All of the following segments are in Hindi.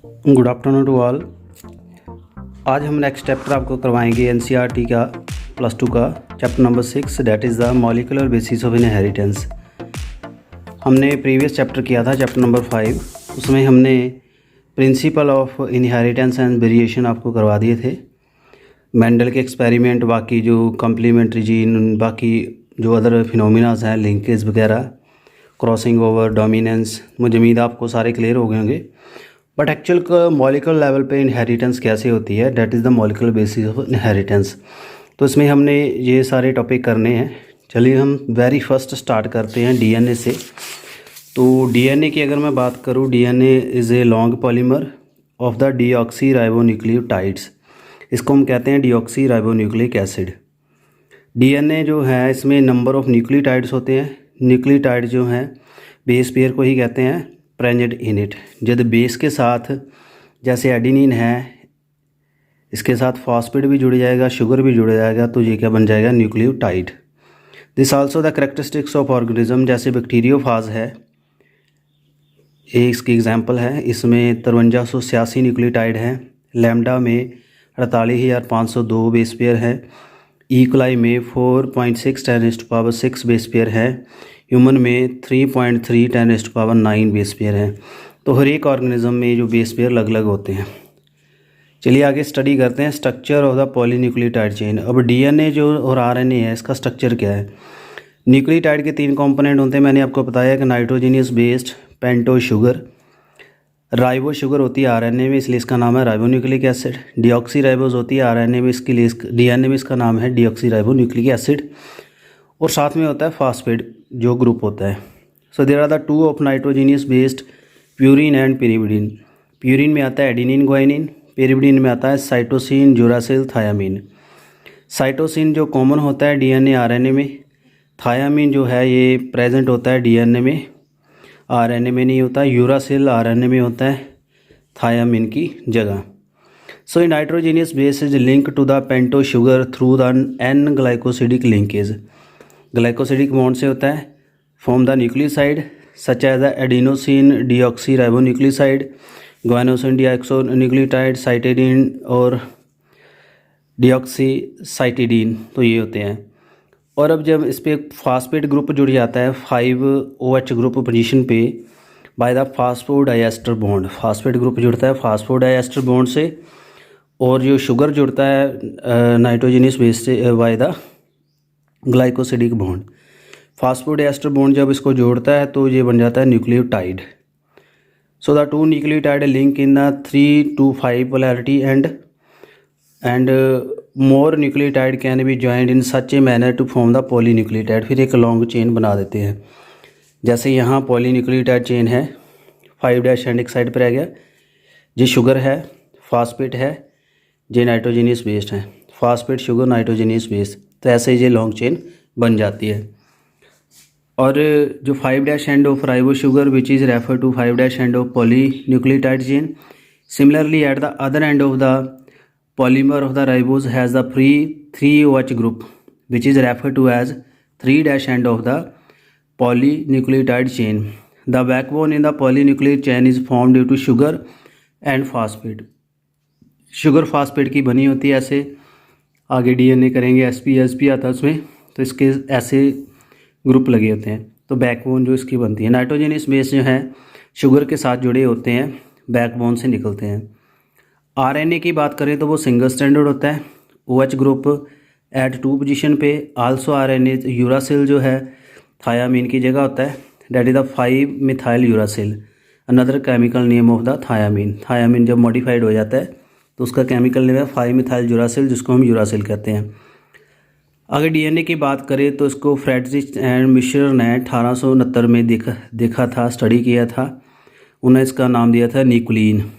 Good afternoon to all. आज हम नेक्स्ट चैप्टर आपको करवाएंगे एनसीईआरटी का +2 का chapter number 6, that is the molecular basis of inheritance. हमने प्रीवियस चैप्टर किया था चैप्टर नंबर 5, उसमें हमने principle of inheritance and variation आपको करवा दिए थे। मेंडल के एक्सपेरिमेंट, बाकी जो कम्प्लीमेंट्री जीन, बाकी जो अदर फिनोमिनाज हैं, लिंकेज वगैरह, क्रॉसिंग ओवर, डोमिनेंस, मुझे उम्मीद आपको सारे क्लियर हो गए होंगे। बट एक्चुअल मॉलिक्यूलर लेवल पे इनहेरिटेंस कैसे होती है, that is the molecular basis of inheritance. तो इसमें हमने ये सारे टॉपिक करने हैं। चलिए हम वेरी फर्स्ट स्टार्ट करते हैं डीएनए से। तो डीएनए की अगर मैं बात करूँ, DNA is a long polymer of the deoxy ribonucleotides. इसको हम कहते हैं डीऑक्सी राइबोन्यूक्लिक एसिड। डीएनए जो है इसमें नंबर ऑफ न्यूक्लियोटाइड्स होते हैं। न्यूक्लियोटाइड जो हैं बेस पेयर को ही कहते हैं प्रेजेंट इन इट। जब बेस के साथ जैसे एडिनिन है, इसके साथ फॉस्फेट भी जुड़ जाएगा, शुगर भी जुड़ जाएगा, तो ये क्या बन जाएगा, nucleotide. This also the characteristics of organism. जैसे बैक्टीरियोफाज है, ये इसकी एग्जांपल है। इसमें 5386 न्यूक्लियोटाइड हैं। लैम्डा में 48,502 बेस पेयर है। ई कोलाई में 4.6 10⁻6 बेस पेयर है। ह्यूमन में 3.3 10⁻9 बेस पेयर है। तो हर एक ऑर्गेनिज्म में जो बेस पेयर अलग अलग होते हैं। चलिए आगे स्टडी करते हैं structure of the polynucleotide chain. अब डीएनए जो और आरएनए है, इसका स्ट्रक्चर क्या है। न्यूक्लियोटाइड के 3 कंपोनेंट होते हैं। मैंने आपको बताया कि nitrogenous based pentose sugar, ribose sugar होती है आरएनए में, इसलिए इसका नाम है राइबोन्यूक्लिक एसिड। डीऑक्सी राइबोज होती है आरएनए में, इसके लिए डीएनए में इसका नाम है डीऑक्सी राइबोन्यूक्लिक एसिड। और साथ में होता है फास्फेट जो ग्रुप होता है। So there are the 2 of nitrogenous based, purine and pyrimidine. Purine में आता है एडिनिन ग्वाइनिन, पेरिविडिन में आता है साइटोसिन, यूरासिल, थायामीन। साइटोसिन जो कॉमन होता है डीएनए आरएनए में, थायामीन जो है ये प्रेजेंट होता है डीएनए में, आरएनए में नहीं होता। यूरासिल आरएनए में होता है थायामीन की जगह। So nitrogenous base is link to the pentose sugar through the N glycosidic linkage. Glycosidic bond से होता है form the nucleoside such as the adenosine deoxy ribonucleoside, guanosine deoxynucleotide, cytidine और डीऑक्सी साइटिडीन, तो ये होते हैं। और अब जब इस पर फास्फेट ग्रुप जुड़ जाता है 5OH ग्रुप पोजीशन पे by the फास्फोडाइएस्टर bond. Phosphate group जुड़ता है फास्फोडाइएस्टर बॉन्ड से, और जो शुगर जुड़ता है नाइट्रोजीनियस बेस से by the glycosidic bond. फास्फोडाइएस्टर bond जब इसको जोड़ता है तो ये बन जाता है nucleotide. So the 2 nucleotide link in the 3 to 5 polarity and more nucleotide can be joined in such a manner to form the polynucleotide। फिर एक लॉन्ग चेन बना देते हैं। जैसे यहाँ पॉलीन्यूक्लियोटाइड चेन है, 5' एंड एक साइड पर रह गया। ये शुगर है, फास्फेट है, ये नाइट्रोजीनियस बेस्ड है। फास्फेट, शुगर, नाइट्रोजीनियस बेस, तो ऐसे ये लॉन्ग चेन बन जाती है। और जो 5' end of ribose sugar which is refer to 5' end of polynucleotide chain. Similarly at the other end of the polymer of the ribose has the free 3OH group which is referred to as 3' end of the polynucleotide chain. The backbone in the polynucleotide chain is formed due to sugar and phosphate। Sugar phosphate की बनी होती है। ऐसे आगे डीएनए करेंगे, एसपी आता है उसमें, तो इसके ऐसे ग्रुप लगे होते हैं। तो बैकबोन जो इसकी बनती है, नाइट्रोजीनियस बेस जो है शुगर के साथ जुड़े होते हैं, बैकबोन से निकलते हैं। आरएनए की बात करें तो वो सिंगल स्टैंडर्ड होता है, OH ग्रुप एट 2 पोजीशन पे। आल्सो आरएनए यूरासिल जो है थायामीन की जगह होता है, that is the methyl uracil, another chemical name of the thymine. Thymine जब मॉडिफाइड हो जाता है तो उसका केमिकल नेम है 5-मिथाइल यूरासिल, जिसको हम यूरासिल कहते हैं। अगर डीएनए की बात करें तो इसको फ्रेडरिक एंड मिश्र ने 1869 में देखा था, स्टडी किया था। उन्होंने इसका नाम दिया था nuclein.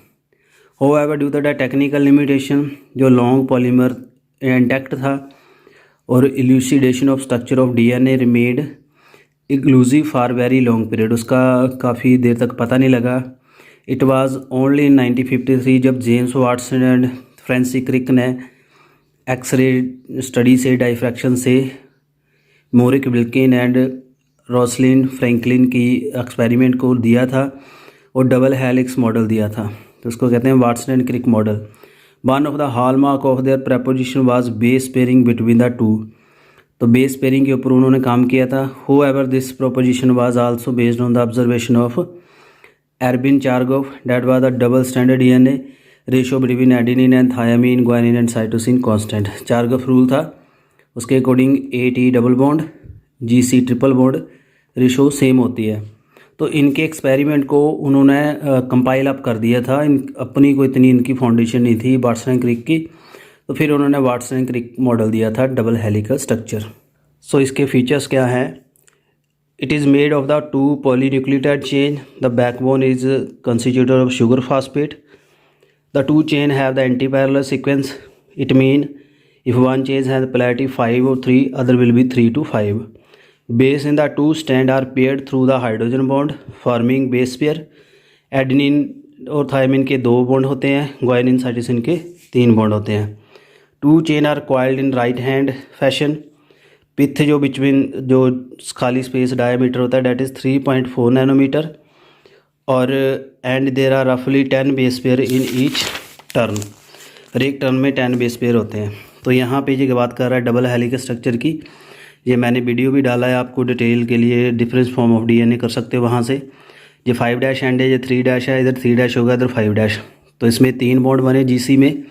However due to the technical limitation, जो लॉन्ग पॉलीमर इंटैक्ट था और elucidation of structure of DNA remained exclusive for very long period, उसका काफ़ी देर तक पता नहीं लगा। इट वाज ओनली इन 1953 जब James Watson and Francis Crick ने एक्सरे स्टडी से डाइफ्रैक्शन से Maurice Wilkin and Rosalind Franklin की एक्सपेरिमेंट को दिया था और डबल हेलिक्स मॉडल दिया था। तो उसको कहते हैं Watson and Crick model. One of the hallmark of their proposition was base pairing between the two. तो बेस पेयरिंग के ऊपर उन्होंने काम किया था। However this proposition was also based on the observation of Erwin Chargaff that was the double standard DNA ratio between adenine and thymine guanine and cytosine constant. Chargaff rule था, उसके according AT double bond GC triple bond ratio same होती है। तो इनके एक्सपेरिमेंट को उन्होंने कंपाइल अप कर दिया था। अपनी को इतनी इनकी फाउंडेशन नहीं थी वाटसन एंड क्रिक की, तो फिर उन्होंने वाटसन एंड क्रिक मॉडल दिया था डबल हेलिकल स्ट्रक्चर। सो इसके फीचर्स क्या हैं? It is made of the 2 polynucleotide chain. The backbone is constituted of sugar phosphate. The 2 chain have the anti parallel sequence. It mean if one chain has polarity 5 or 3, other will be 3 to 5. Base in the 2 strand are paired through the hydrogen bond forming base pair. Adenine और थायमिन के 2 बॉन्ड होते हैं, ग्वानिन साइटोसिन के 3 बॉन्ड होते हैं। 2 chain are coiled in right hand fashion. Pitch जो बिटवीन जो खाली स्पेस डायमीटर होता है डेट इज़ 3.4 नैनोमीटर और एंड देयर आर रफली 10 base pair in each turn. हर एक टर्न में 10 बेस पेयर होते हैं। तो यहाँ पे ये बात कर रहा है डबल हेलिकल स्ट्रक्चर की। ये मैंने वीडियो भी डाला है आपको डिटेल के लिए, डिफरेंस फॉर्म ऑफ DNA कर सकते हो वहाँ से। ये 5' एंड है, ये 3' है, इधर 3' होगा, इधर 5'। तो इसमें 3 बॉन्ड बने GC में,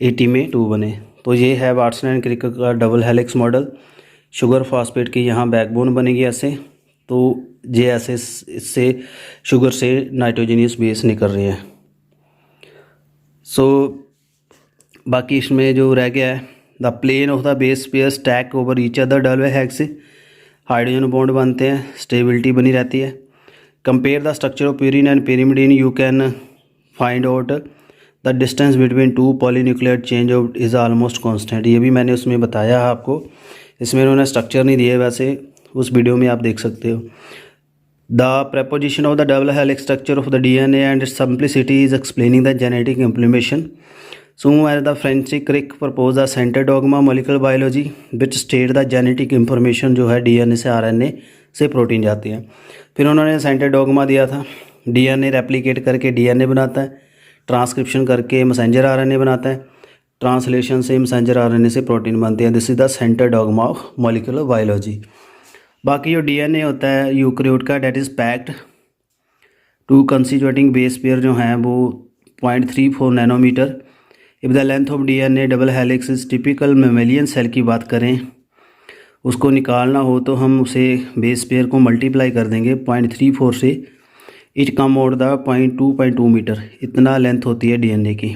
AT में 2 बने। तो ये है वाटसन एंड क्रिक का double helix model. Sugar phosphate की यहाँ बैकबोन बनेगी ऐसे, तो ये ऐसे इससे शुगर से नाइट्रोजनियस बेस निकल रहे हैं। सो बाकी इसमें जो रह गया है, the plane of the base pair stack over each other double helix से हाइड्रोजन बॉन्ड बनते हैं, स्टेबिलिटी बनी रहती है। Compare the structure of purine and pyrimidine, you can find out the distance between 2 polynucleotide change of is almost constant. ये भी मैंने उसमें बताया है आपको, इसमें उन्होंने स्ट्रक्चर नहीं दिए, वैसे उस वीडियो में आप देख सकते हो। The preposition of the double helix structure of the DNA and it's simplicity is explaining the genetic implementation. Soon as the French Crick proposed the center dogma molecular biology which state the genetic information जो है DNA से RNA से प्रोटीन जाती है। फिर उन्होंने सेंटर डॉगमा दिया था, DNA रेप्लिकेट करके DNA बनाता है, ट्रांसक्रिप्शन करके मैसेंजर RNA बनाता है, ट्रांसलेशन से मैसेंजर RNA से प्रोटीन बनती है। This is the centre dogma of molecular biology. बाकी जो DNA होता है यूकैरियोट का, that is packed 2 constituting base pair जो हैं वो 0.34 nanometre. If the length of DNA double helix is typical mammalian cell की बात करें, उसको निकालना हो तो हम उसे बेस पेयर को मल्टीप्लाई कर देंगे 0.34 से। It come out the 0.2 metre, इतना लेंथ होती है DNA की।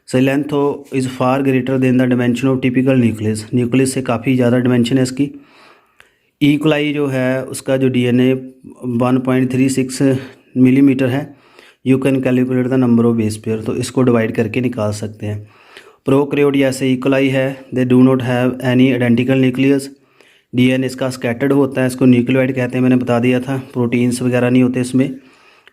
So length is far greater than the dimension of typical nucleus. Nucleus से काफ़ी ज़्यादा डिमेंशन है इसकी। इक्वलाई जो है उसका जो DNA 1.36 मिलीमीटर है। You can calculate the number of base pair, तो इसको डिवाइड करके निकाल सकते हैं। प्रोकैरियोट जैसे इक्वलाई है, they do not have any identical nucleus. DNA इसका स्कैटर्ड होता है, इसको न्यूक्लियोइड कहते हैं, मैंने बता दिया था। प्रोटीन्स वगैरह नहीं होते इसमें,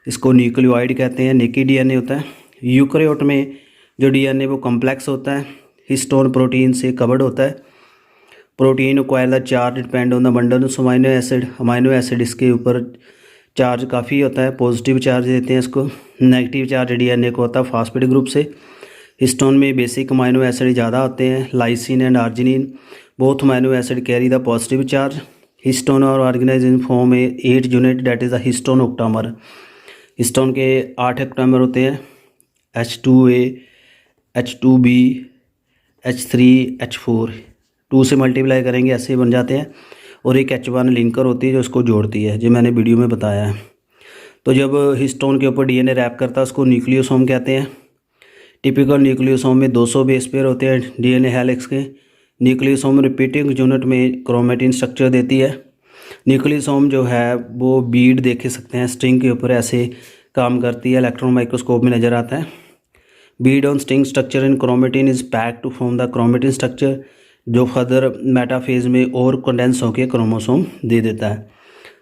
इसको न्यूक्लियोइड कहते हैं। नेकेड DNA होता है। यूकैरियोट में जो DNA वो कॉम्प्लेक्स होता है, हिस्टोन प्रोटीन से कवर्ड होता है। Protein require the charge depend on the bundle of amino acid. Amino acid इसके ऊपर चार्ज काफ़ी होता है, पॉजिटिव चार्ज देते हैं इसको। नेगेटिव चार्ज DNA को होता है फास्फेट ग्रुप से। हिस्टोन में बेसिक अमाइनो एसिड ज़्यादा होते हैं, lysine and arginine. Both amino acid carry the positive charge. Histone और organise in form 8 unit, that is the histone octamer. Histone के 8 ऑक्टामर होते हैं, H2A, H2B, H3, H4। 2 से मल्टीप्लाई करेंगे ऐसे बन जाते हैं। और एक H1 लिंकर होती है जो इसको जोड़ती है, जो मैंने वीडियो में बताया है। तो जब हिस्टोन के ऊपर DNA रैप करता है उसको न्यूक्लियोसोम कहते हैं। टिपिकल न्यूक्लियोसोम में 200 बेस पेयर होते हैं DNA हेलिक्स के। न्यूक्लियोसोम रिपीटिंग यूनिट में क्रोमेटिन स्ट्रक्चर देती है। न्यूक्लियोसोम जो है वो बीड देख सकते हैं, स्ट्रिंग के ऊपर ऐसे काम करती है, इलेक्ट्रॉन माइक्रोस्कोप में नज़र आता है। Bead on string structure in chromatin is packed to form the chromatin structure, जो फर्दर मेटाफेज में और कंडेंस होकर क्रोमोसोम दे देता है।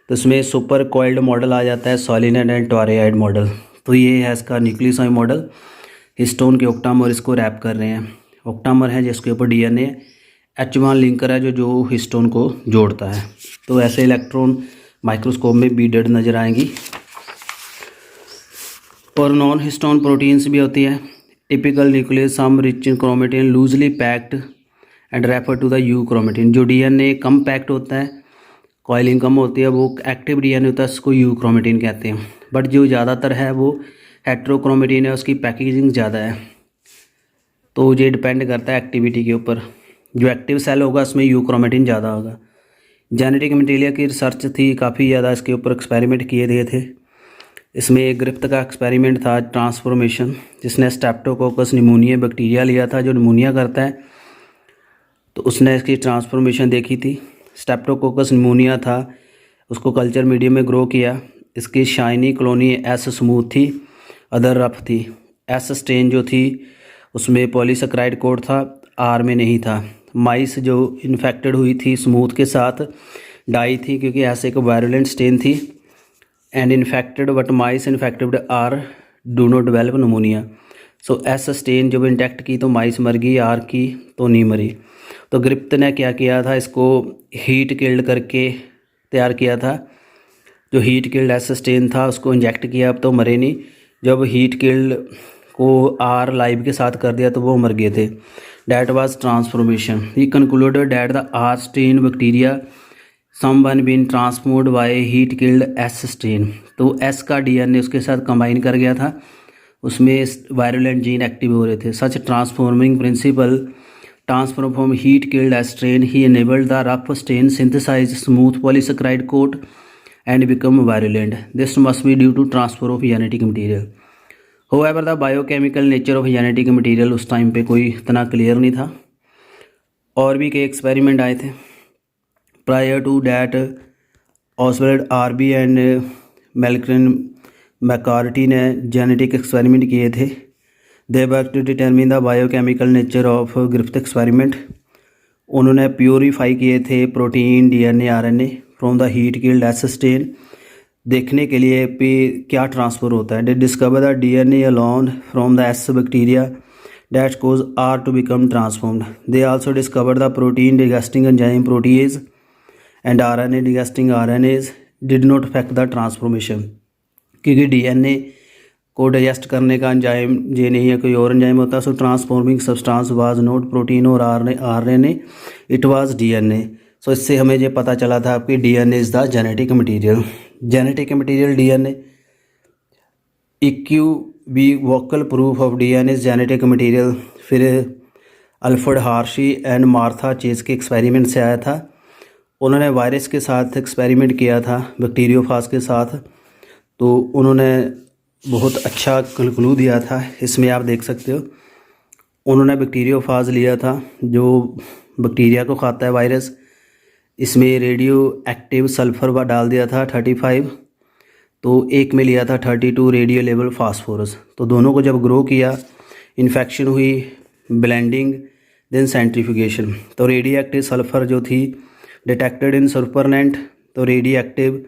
तो इसमें सुपर कॉइल्ड मॉडल आ जाता है, सोलिनॉइड एंड टोरॉइड मॉडल। तो ये है इसका न्यूक्लियोसोम मॉडल। हिस्टोन के ऑक्टामर इसको रैप कर रहे हैं। ऑक्टामर है जिसके ऊपर DNA, H1 लिंकर है जो हिस्टोन को जोड़ता है। तो ऐसे इलेक्ट्रॉन माइक्रोस्कोप में बीडेड नज़र आएंगी। और नॉन हिस्टोन प्रोटीन्स भी होती है। Typical nucleus some rich in chromatin loosely packed and refer to the euchromatin. जो डीएनए कम पैक्ड होता है, कॉइलिंग कम होती है, वो एक्टिव डीएनए होता है, उसको यू क्रोमेटिन कहते हैं। बट जो ज़्यादातर है वो हेट्रोक्रोमेटिन है, उसकी पैकेजिंग ज़्यादा है। तो ये डिपेंड करता है एक्टिविटी के ऊपर। जो एक्टिव सेल होगा उसमें यू क्रोमेटिन ज़्यादा होगा। जेनेटिक मटेरियल की रिसर्च थी, काफ़ी ज़्यादा इसके ऊपर एक्सपेरिमेंट किए गए थे। इसमें एक ग्रिफ्थ का एक्सपेरिमेंट था, ट्रांसफॉर्मेशन, जिसने स्ट्रेप्टोकोकस निमोनिया बैक्टीरिया लिया था जो निमोनिया करता है, तो उसने इसकी ट्रांसफॉर्मेशन देखी थी। स्ट्रेप्टोकोकस निमोनिया था, उसको कल्चर मीडियम में ग्रो किया। इसकी शाइनी कॉलोनी एस स्मूथ थी, अदर रफ थी। एस स्ट्रेन जो थी उसमें पॉलीसेकेराइड कोड था, आर में नहीं था। माइस जो इन्फेक्टेड हुई थी स्मूथ के साथ डाई थी, क्योंकि ऐसे एक वायरुलेंट स्टेन थी। And infected but mice infected are do not develop pneumonia. So S strain जब इंटैक्ट की तो माइस मर गई, आर की तो नहीं मरी। तो ग्रिफ्थ ने क्या किया था, इसको हीट किल्ड करके तैयार किया था। जो हीट किल्ड एस स्टेन था उसको इंजेक्ट किया, अब तो मरे नहीं। जब हीट किल्ड को आर लाइव के साथ कर दिया तो वो मर गए थे। That was transformation. He concluded that the R strain bacteria someone been transformed by heat killed S strain. तो एस का डीएनए उसके साथ कंबाइन कर गया था, उसमें वायरुलेंट जीन एक्टिव हो रहे थे। Such transforming principle transform from heat killed S strain he enabled the rough stain synthesize smooth polysaccharide coat and become virulent. This must be due to transfer of genetic material. However, the biochemical nature of genetic material उस टाइम पे कोई इतना क्लियर नहीं था। और भी कई एक्सपेरिमेंट आए थे। Prior to that Oswald Avery and Maclyn McCarty ने जेनेटिक एक्सपेरिमेंट किए थे। They work to determine the biochemical nature of Griffith experiment. उन्होंने प्योरीफाई किए थे protein, DNA, RNA from the heat killed S strain, देखने के लिए पे क्या ट्रांसफ़र होता है। They discover the DNA alone from the S bacteria that cause R to become transformed. They also discover the protein digesting enzyme protease and RNA digesting RNase did not affect the transformation. क्योंकि डीएनए को डाइजेस्ट करने का एंजाइम ये नहीं है, कोई और एंजाइम होता है। So transforming substance was not protein और RNA, it was DNA. So इससे हमें ये पता चला था आपकी DNA is the genetic material. Genetic material DNA equivocal proof of DNA genetic material. फिर Alfred Hershey and Martha Chase के एक्सपेरिमेंट से आया था। उन्होंने वायरस के साथ एक्सपेरिमेंट किया था, बैक्टीरियोफाज के साथ, तो उन्होंने बहुत अच्छा कंक्लूड दिया था। इसमें आप देख सकते हो, उन्होंने बैक्टीरियोफाज लिया था जो बैक्टीरिया को खाता है वायरस। इसमें रेडियो एक्टिव सल्फ़र डाल दिया था 35, तो एक में लिया था 32 रेडियो लेवल फास्फोरस। तो दोनों को जब ग्रो किया, इन्फेक्शन हुई, ब्लेंडिंग, देन सेंट्रीफ्यूगेशन। तो रेडियो एक्टिव सल्फ़र जो थी डिटेक्टेड इन सुपरनेट, तो radio active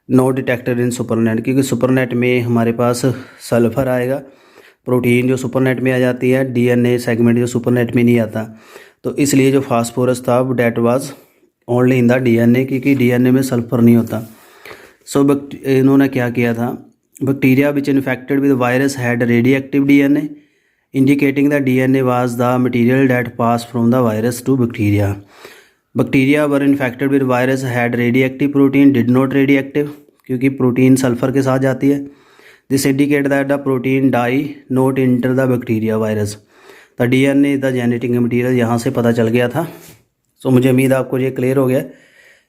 not detected in supernet, क्योंकि सुपरनेट में हमारे पास सल्फ़र आएगा, प्रोटीन जो सुपरनेट में आ जाती है, डीएनए सेगमेंट जो सुपरनेट में नहीं आता। तो इसलिए जो फास्फोरस था वो that was only in the DNA, क्योंकि डीएनए में सल्फ़र नहीं होता। सो इन्होंने क्या किया था, bacteria which infected with virus had radio active DNA indicating the DNA was the material that pass from the virus to bacteria. Bacteria were infected with virus had radio active protein did not radio active, क्योंकि प्रोटीन सल्फ़र के साथ जाती है। This indicate that the protein die not enter the bacteria virus. The DNA the genetic material, यहाँ से पता चल गया था। सो मुझे उम्मीद आपको ये क्लियर हो गया।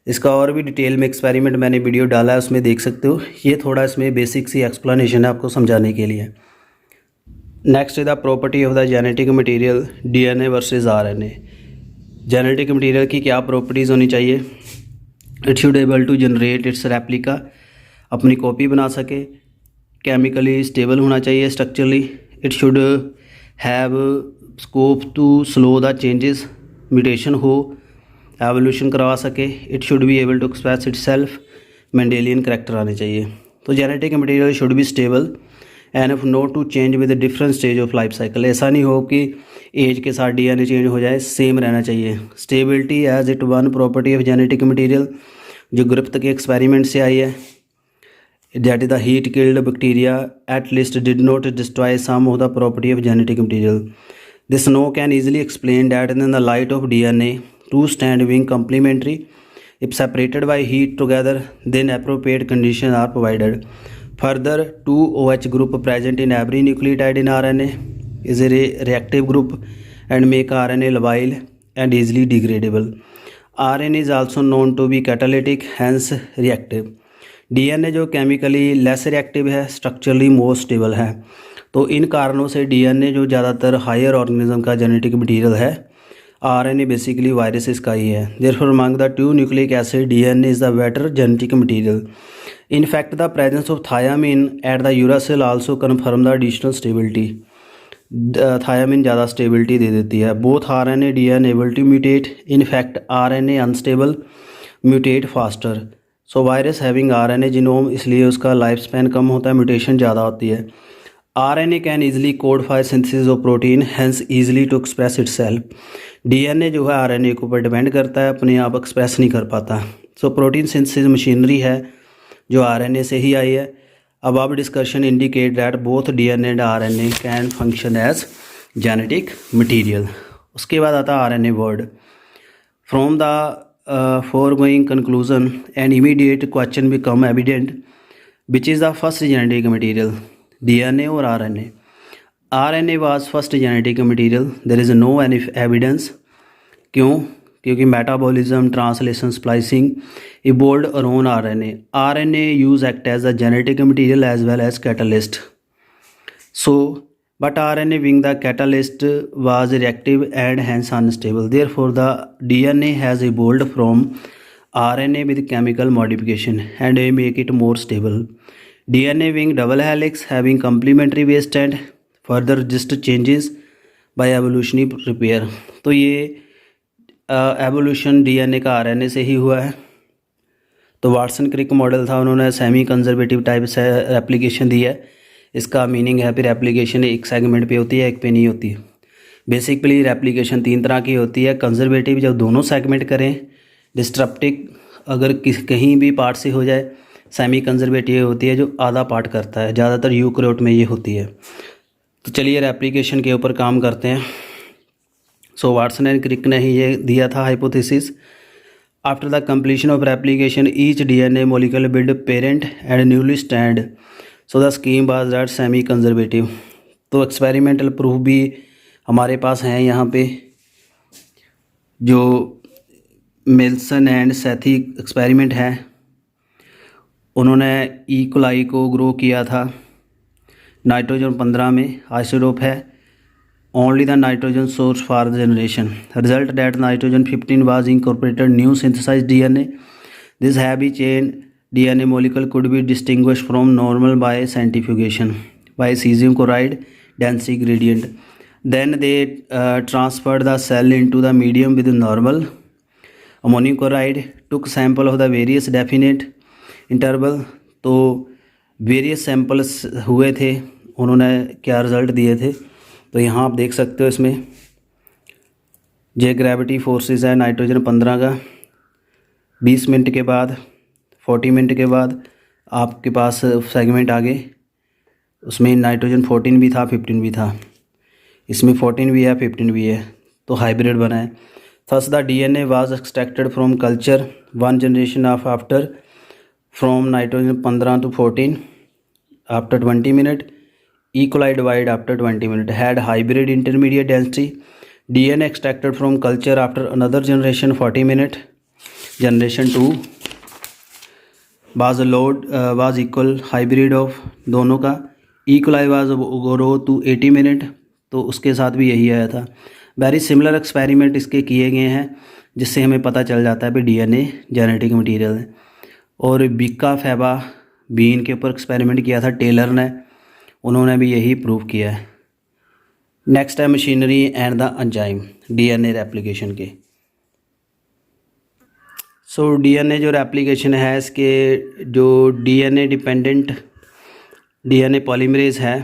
इसका और भी डिटेल में एक्सपेरिमेंट मैंने वीडियो डाला है, उसमें देख सकते हो। ये थोड़ा इसमें बेसिक सी एक्सप्लेनेशन है आपको समझाने के लिए। Next is the property of the genetic material DNA versus RNA. Genetic material की क्या प्रॉपर्टीज़ होनी चाहिए? It should able to generate its replica, अपनी कॉपी बना सके। केमिकली स्टेबल होना चाहिए, structurally. It should have scope to slow the changes, mutation हो, एवोल्यूशन करवा सके। It should be able to express itself, Mendelian character आने चाहिए। तो genetic material should be stable and if not to change with different stage of life cycle. ऐसा नहीं हो कि एज के साथ डीएनए चेंज हो जाए, सेम रहना चाहिए। Stability as it one property of genetic material, जो ग्रिफ्थ के एक्सपेरिमेंट से आई है। that is the heat killed bacteria at least did not destroy some of the property of genetic material. This no can easily explain that in the light of DNA, two stand being complementary. If separated by heat together, then appropriate conditions are provided. Further, 2 OH group present in every nucleotide in RNA is a reactive group and make RNA labile and easily degradable. RNA is also known to be catalytic, hence reactive. DNA जो केमिकली लेस रिएक्टिव है, स्ट्रक्चरली मोर स्टेबल है। तो इन कारणों से DNA जो ज़्यादातर हायर ऑर्गेनिज्म का जेनेटिक मटीरियल है, RNA बेसिकली वायरसेस का ही है। Therefore among the 2 nucleic acid DNA is the better genetic material. In fact, the presence of thiamine at the uracil also confirm the additional stability. Thiamine ज़्यादा stability दे देती है। Both RNA DNA able to mutate. In fact, RNA unstable mutate faster. So virus having RNA genome, इसलिए उसका लाइफ स्पैन कम होता है, म्यूटेशन ज़्यादा होती है। RNA can easily codify synthesis of protein, hence easily to express itself. DNA जो है RNA के ऊपर डिपेंड करता है, अपने आप एक्सप्रेस नहीं कर पाता। सो प्रोटीन सिंथेसिस मशीनरी है जो RNA से ही आई है। अब आप discussion indicate that both DNA and RNA can function as genetic material. उसके बाद आता है RNA word. From the foregoing conclusion an immediate question become evident, which is the first genetic material, DNA or RNA? RNA was first genetic material. There is no any evidence. क्यों? क्योंकि metabolism, translation, splicing evolved around RNA. RNA use act as a genetic material as well as catalyst. So, but RNA being the catalyst was reactive and hence unstable. Therefore, the DNA has evolved from RNA with chemical modification and may make it more stable. DNA being double helix having complementary base strand further just changes by evolutionary repair. तो ये एवोल्यूशन DNA का RNA से ही हुआ है। तो वाटसन क्रिक मॉडल था, उन्होंने सेमी कंजर्वेटिव टाइप से एप्लीकेशन दी है। इसका मीनिंग है फिर एप्लीकेशन एक सेगमेंट पे होती है, एक पे नहीं होती। बेसिकली एप्लीकेशन 3 तरह की होती है। कंजर्वेटिव जब दोनों सेगमेंट करें, डिस्ट्रप्टिव अगर कहीं भी पार्ट से हो जाए। सेमी कंजर्वेटिव होती है जो आधा पार्ट करता है, ज़्यादातर यूकैरियोट में ये होती है। तो चलिए एप्लीकेशन के ऊपर काम करते हैं। सो वाटसन एंड क्रिक ने ही ये दिया था hypothesis. After the completion of replication each DNA molecular build parent and newly stand, so the scheme was that semi conservative. तो एक्सपेरिमेंटल प्रूफ भी हमारे पास हैं यहाँ पे, जो मिल्सन एंड सेथी एक्सपेरिमेंट है। उन्होंने ई कोलाई को ग्रो किया था नाइट्रोजन 15 में, आइसोटोप है only the nitrogen source for the generation. Result that nitrogen 15 was incorporated new synthesized DNA. This heavy chain DNA molecule could be distinguished from normal by centrifugation by cesium chloride density gradient. Then they transferred the cell into the medium with normal ammonium chloride, took sample of the various definite interval. तो वेरियस सैम्पल्स हुए थे, उन्होंने क्या रिज़ल्ट दिए थे तो यहाँ आप देख सकते हो। इसमें जे ग्रेविटी फोर्सेस है नाइट्रोजन 15 का। 20 मिनट के बाद, 40 मिनट के बाद आपके पास सेगमेंट आ गए। उसमें नाइट्रोजन 14 भी था, 15 भी था। इसमें 14 भी है, 15 भी है, तो हाइब्रिड बना है। Thus the DNA was extracted from culture 1 generation of after from nitrogen 15 to 14 after 20 minute. E. coli divide after 20 minutes, had hybrid intermediate density. DNA extracted from culture after another generation 40 minutes. Generation 2 was load was equal hybrid of दोनों का। E. coli was grow to 80 minutes, तो उसके साथ भी यही आया था। वेरी सिमिलर एक्सपेरिमेंट इसके किए गए हैं, जिससे हमें पता चल जाता है कि DNA जेनेटिक मटीरियल है। और बिका फैबा बीन के ऊपर एक्सपेरिमेंट किया था टेलर ने, उन्होंने भी यही प्रूव किया है। नेक्स्ट है machinery and the enzyme DNA replication के। सो DNA जो रेप्लिकेशन है, इसके जो DNA डिपेंडेंट DNA पॉलीमरेज है,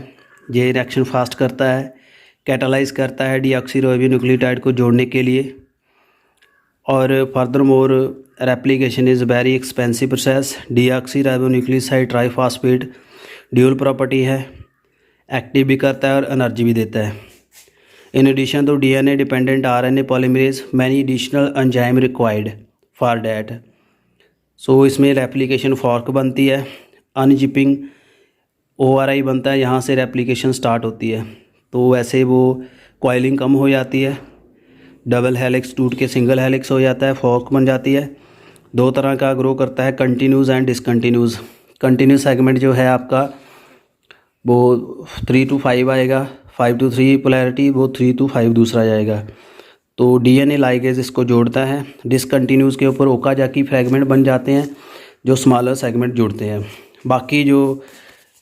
ये रिएक्शन फास्ट करता है, कैटालाइज करता है डीऑक्सीराइबोन्यूक्लियोटाइड को जोड़ने के लिए। और further more replication is very expensive process. Deoxyribonucleoside triphosphate dual property है, एक्टिव भी करता है और एनर्जी भी देता है। In addition to DNA dependent RNA polymerase many additional enzyme required for that. So इसमें रेप्लिकेशन फॉर्क बनती है, अनजिपिंग ORI बनता है, यहाँ से रेप्लिकेशन स्टार्ट होती है। तो वैसे वो कॉइलिंग कम हो जाती है, डबल हेलिक्स टूट के सिंगल हेलिक्स हो जाता है, फॉर्क बन जाती है। दो तरह का ग्रो करता है, continuous and discontinuous. Continuous segment जो है आपका वो 3 to 5 आएगा, 5 to 3 पोलैरिटी, वो 3 to 5 दूसरा जाएगा। तो डीएनए लाइगेज इसको जोड़ता है। डिसकंटिन्यूस के ऊपर ओकाजाकी फ्रैगमेंट बन जाते हैं जो स्मॉलर सेगमेंट जुड़ते हैं। बाकी जो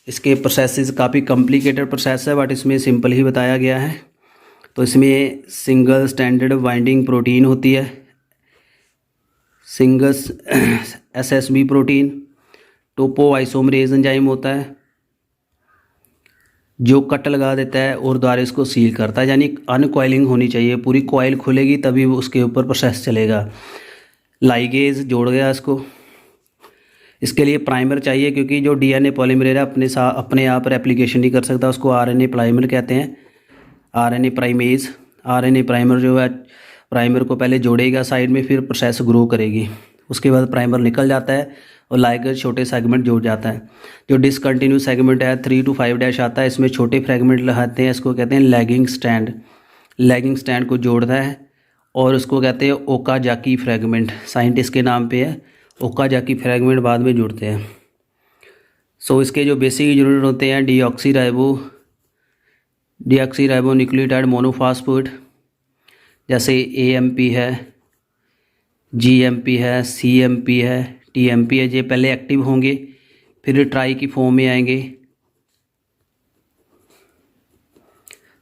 इसके प्रोसेसेस काफ़ी कॉम्प्लिकेटेड प्रोसेस है, बट इसमें सिंपल ही बताया गया है। तो इसमें सिंगल स्टैंडर्ड बाइंडिंग प्रोटीन होती है, single SSB protein, topoisomerase enzyme होता है जो कट लगा देता है और द्वारा इसको सील करता है, यानी अनकॉइलिंग होनी चाहिए, पूरी कॉइल खुलेगी तभी उसके ऊपर प्रोसेस चलेगा। लाइगेज जोड़ गया इसको। इसके लिए प्राइमर चाहिए, क्योंकि जो डीएनए पॉलीमरेज अपने आप रेप्लिकेशन नहीं कर सकता, उसको आरएनए प्राइमर कहते हैं, आरएनए प्राइमेज। आरएनए प्राइमर जो है प्राइमर को पहले जोड़ेगा साइड में, फिर प्रोसेस ग्रो करेगी। उसके बाद प्राइमर निकल जाता है और लाइगेज छोटे सेगमेंट जोड़ जाता है। जो डिसकंटिन्यूस सेगमेंट है 3 to 5 डैश आता है, इसमें छोटे फ्रेगमेंट लगाते हैं, इसको कहते हैं लैगिंग स्टैंड। लैगिंग स्टैंड को जोड़ता है और उसको कहते हैं ओकाजाकी फ्रैगमेंट, साइंटिस्ट के नाम पे है। ओकाजाकी फ्रैगमेंट बाद में जुड़ते हैं। सो इसके जो बेसिक यूनिट होते हैं डीऑक्सीराइबो न्यूक्लियोटाइड मोनोफॉस्फेट, जैसे AMP है, GMP है, CMP है, TMP है। ये पहले एक्टिव होंगे, फिर ट्राई की फॉर्म में आएंगे,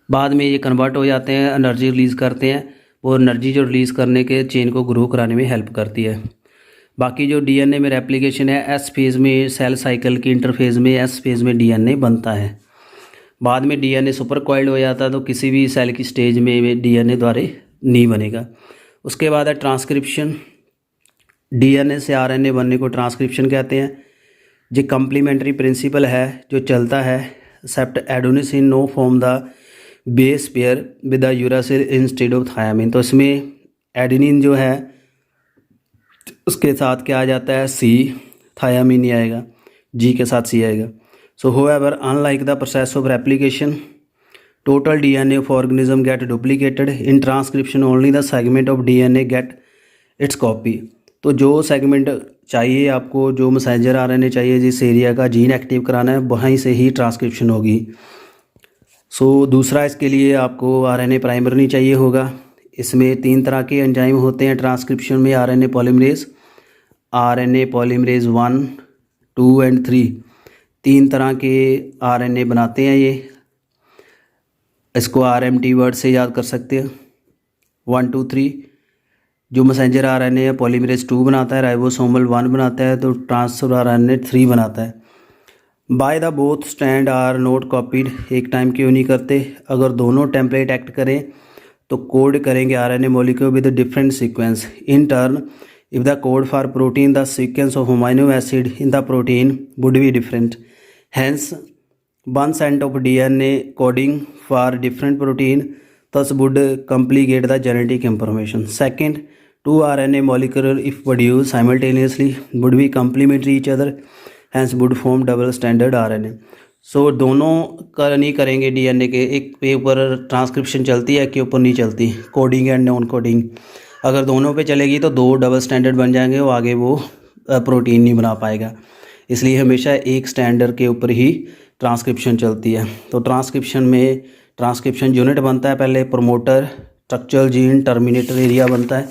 बाद में ये कन्वर्ट हो जाते हैं, एनर्जी रिलीज़ करते हैं। वो एनर्जी जो रिलीज़ करने के चेन को ग्रो कराने में हेल्प करती है। बाकी जो डीएनए में रेप्लिकेशन है, S फेज़ में सेल साइकिल की इंटरफेज़ में S फेज़ में डीएनए बनता है। बाद में डीएनए सुपर कॉइल्ड हो जाता है, तो किसी भी सेल की स्टेज में डीएनए द्वारा नहीं बनेगा। उसके बाद है ट्रांसक्रिप्शन। डीएनए से आरएनए बनने को ट्रांसक्रिप्शन कहते हैं। जो कम्प्लीमेंट्री प्रिंसिपल है जो चलता है, except adenosine no form the base pair with the uracil instead of thiamine. तो इसमें एडेनिन जो है उसके साथ क्या आ जाता है, C, थायामिन नहीं आएगा, G के साथ C आएगा। सो however unlike the process of replication, total DNA of organism get duplicated. In transcription only the segment of DNA get its copy. तो जो सेगमेंट चाहिए आपको, जो मैसेंजर RNA चाहिए, जिस एरिया का जीन एक्टिव कराना है, वहीं से ही ट्रांसक्रिप्शन होगी। सो दूसरा इसके लिए आपको RNA प्राइमर नहीं चाहिए होगा। इसमें 3 तरह के एंजाइम होते हैं ट्रांसक्रिप्शन में, RNA पॉलीमरेज 1, 2 एंड 3। 3 तरह के RNA बनाते हैं ये। इसको RMT वर्ड से याद कर सकते हैं, 1, 2, 3। जो मैसेंजर RNA है पॉलीमरेज 2 बनाता है, राइबोसोमल 1 बनाता है, तो ट्रांसफर RNA 3 बनाता है। By the both strand are not copied, एक टाइम क्यों नहीं करते? अगर दोनों टेम्पलेट एक्ट करें तो कोड करेंगे RNA molecule with different sequence. In turn if the code for protein the sequence of amino acid in the protein would be different. Hence, 1 cent of DNA coding for different protein thus would complicate the genetic information. Second, 2 RNA molecules if produced simultaneously would be complementary each other, hence would form double standard RNA. So दोनों नहीं करेंगे DNA के, एक पे ऊपर ट्रांसक्रिप्शन चलती है, एक के ऊपर नहीं चलती, कोडिंग एंड नॉन कोडिंग। अगर दोनों पे चलेगी तो 2 डबल स्टैंडर्ड बन जाएंगे, वो आगे वो प्रोटीन नहीं बना पाएगा। इसलिए हमेशा एक स्टैंडर्ड के ऊपर ही ट्रांसक्रिप्शन चलती है। तो ट्रांसक्रिप्शन में ट्रांसक्रिप्शन यूनिट बनता है, पहले promoter, structural gene, terminator area बनता है।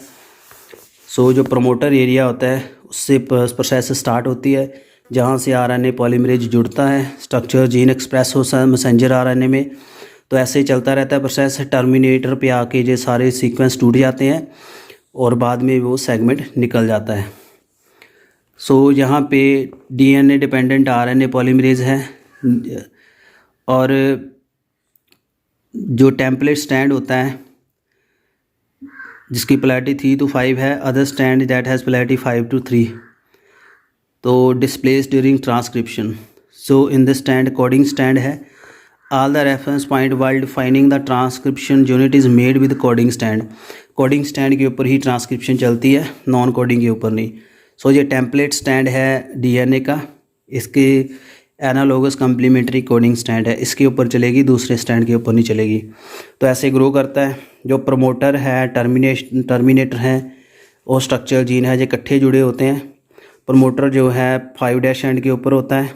सो जो प्रमोटर एरिया होता है उससे प्रोसेस स्टार्ट होती है, जहाँ से RNA पॉलीमरेज जुड़ता है, स्ट्रक्चरल जीन एक्सप्रेस होता है मैसेंजर RNA में। तो ऐसे ही चलता रहता है प्रोसेस। टर्मिनेटर पे आके ये सारे सीक्वेंस टूट जाते हैं और बाद में वो सेगमेंट निकल जाता है। सो यहाँ पे DNA डिपेंडेंट RNA पॉलीमरेज है और जो टेम्पलेट स्टैंड होता है जिसकी पोलैरिटी 3 to 5 है। Other strand that has polarity 5 to 3। तो displace during transcription. So in this strand coding strand है। All the reference point while defining the transcription unit is made with coding strand. Coding strand के ऊपर ही ट्रांसक्रिप्शन चलती है, नॉन कोडिंग के ऊपर नहीं। सो ये टेम्पलेट स्टैंड है डीएनए का, इसके एनालॉगस कम्प्लीमेंट्री कोडिंग स्टैंड है, इसके ऊपर चलेगी, दूसरे स्टैंड के ऊपर नहीं चलेगी। तो ऐसे ग्रो करता है। जो प्रमोटर है, टर्मिनेटर है और स्ट्रक्चर जीन है, ये इकट्ठे जुड़े होते हैं। प्रमोटर जो है 5' एंड के ऊपर होता है।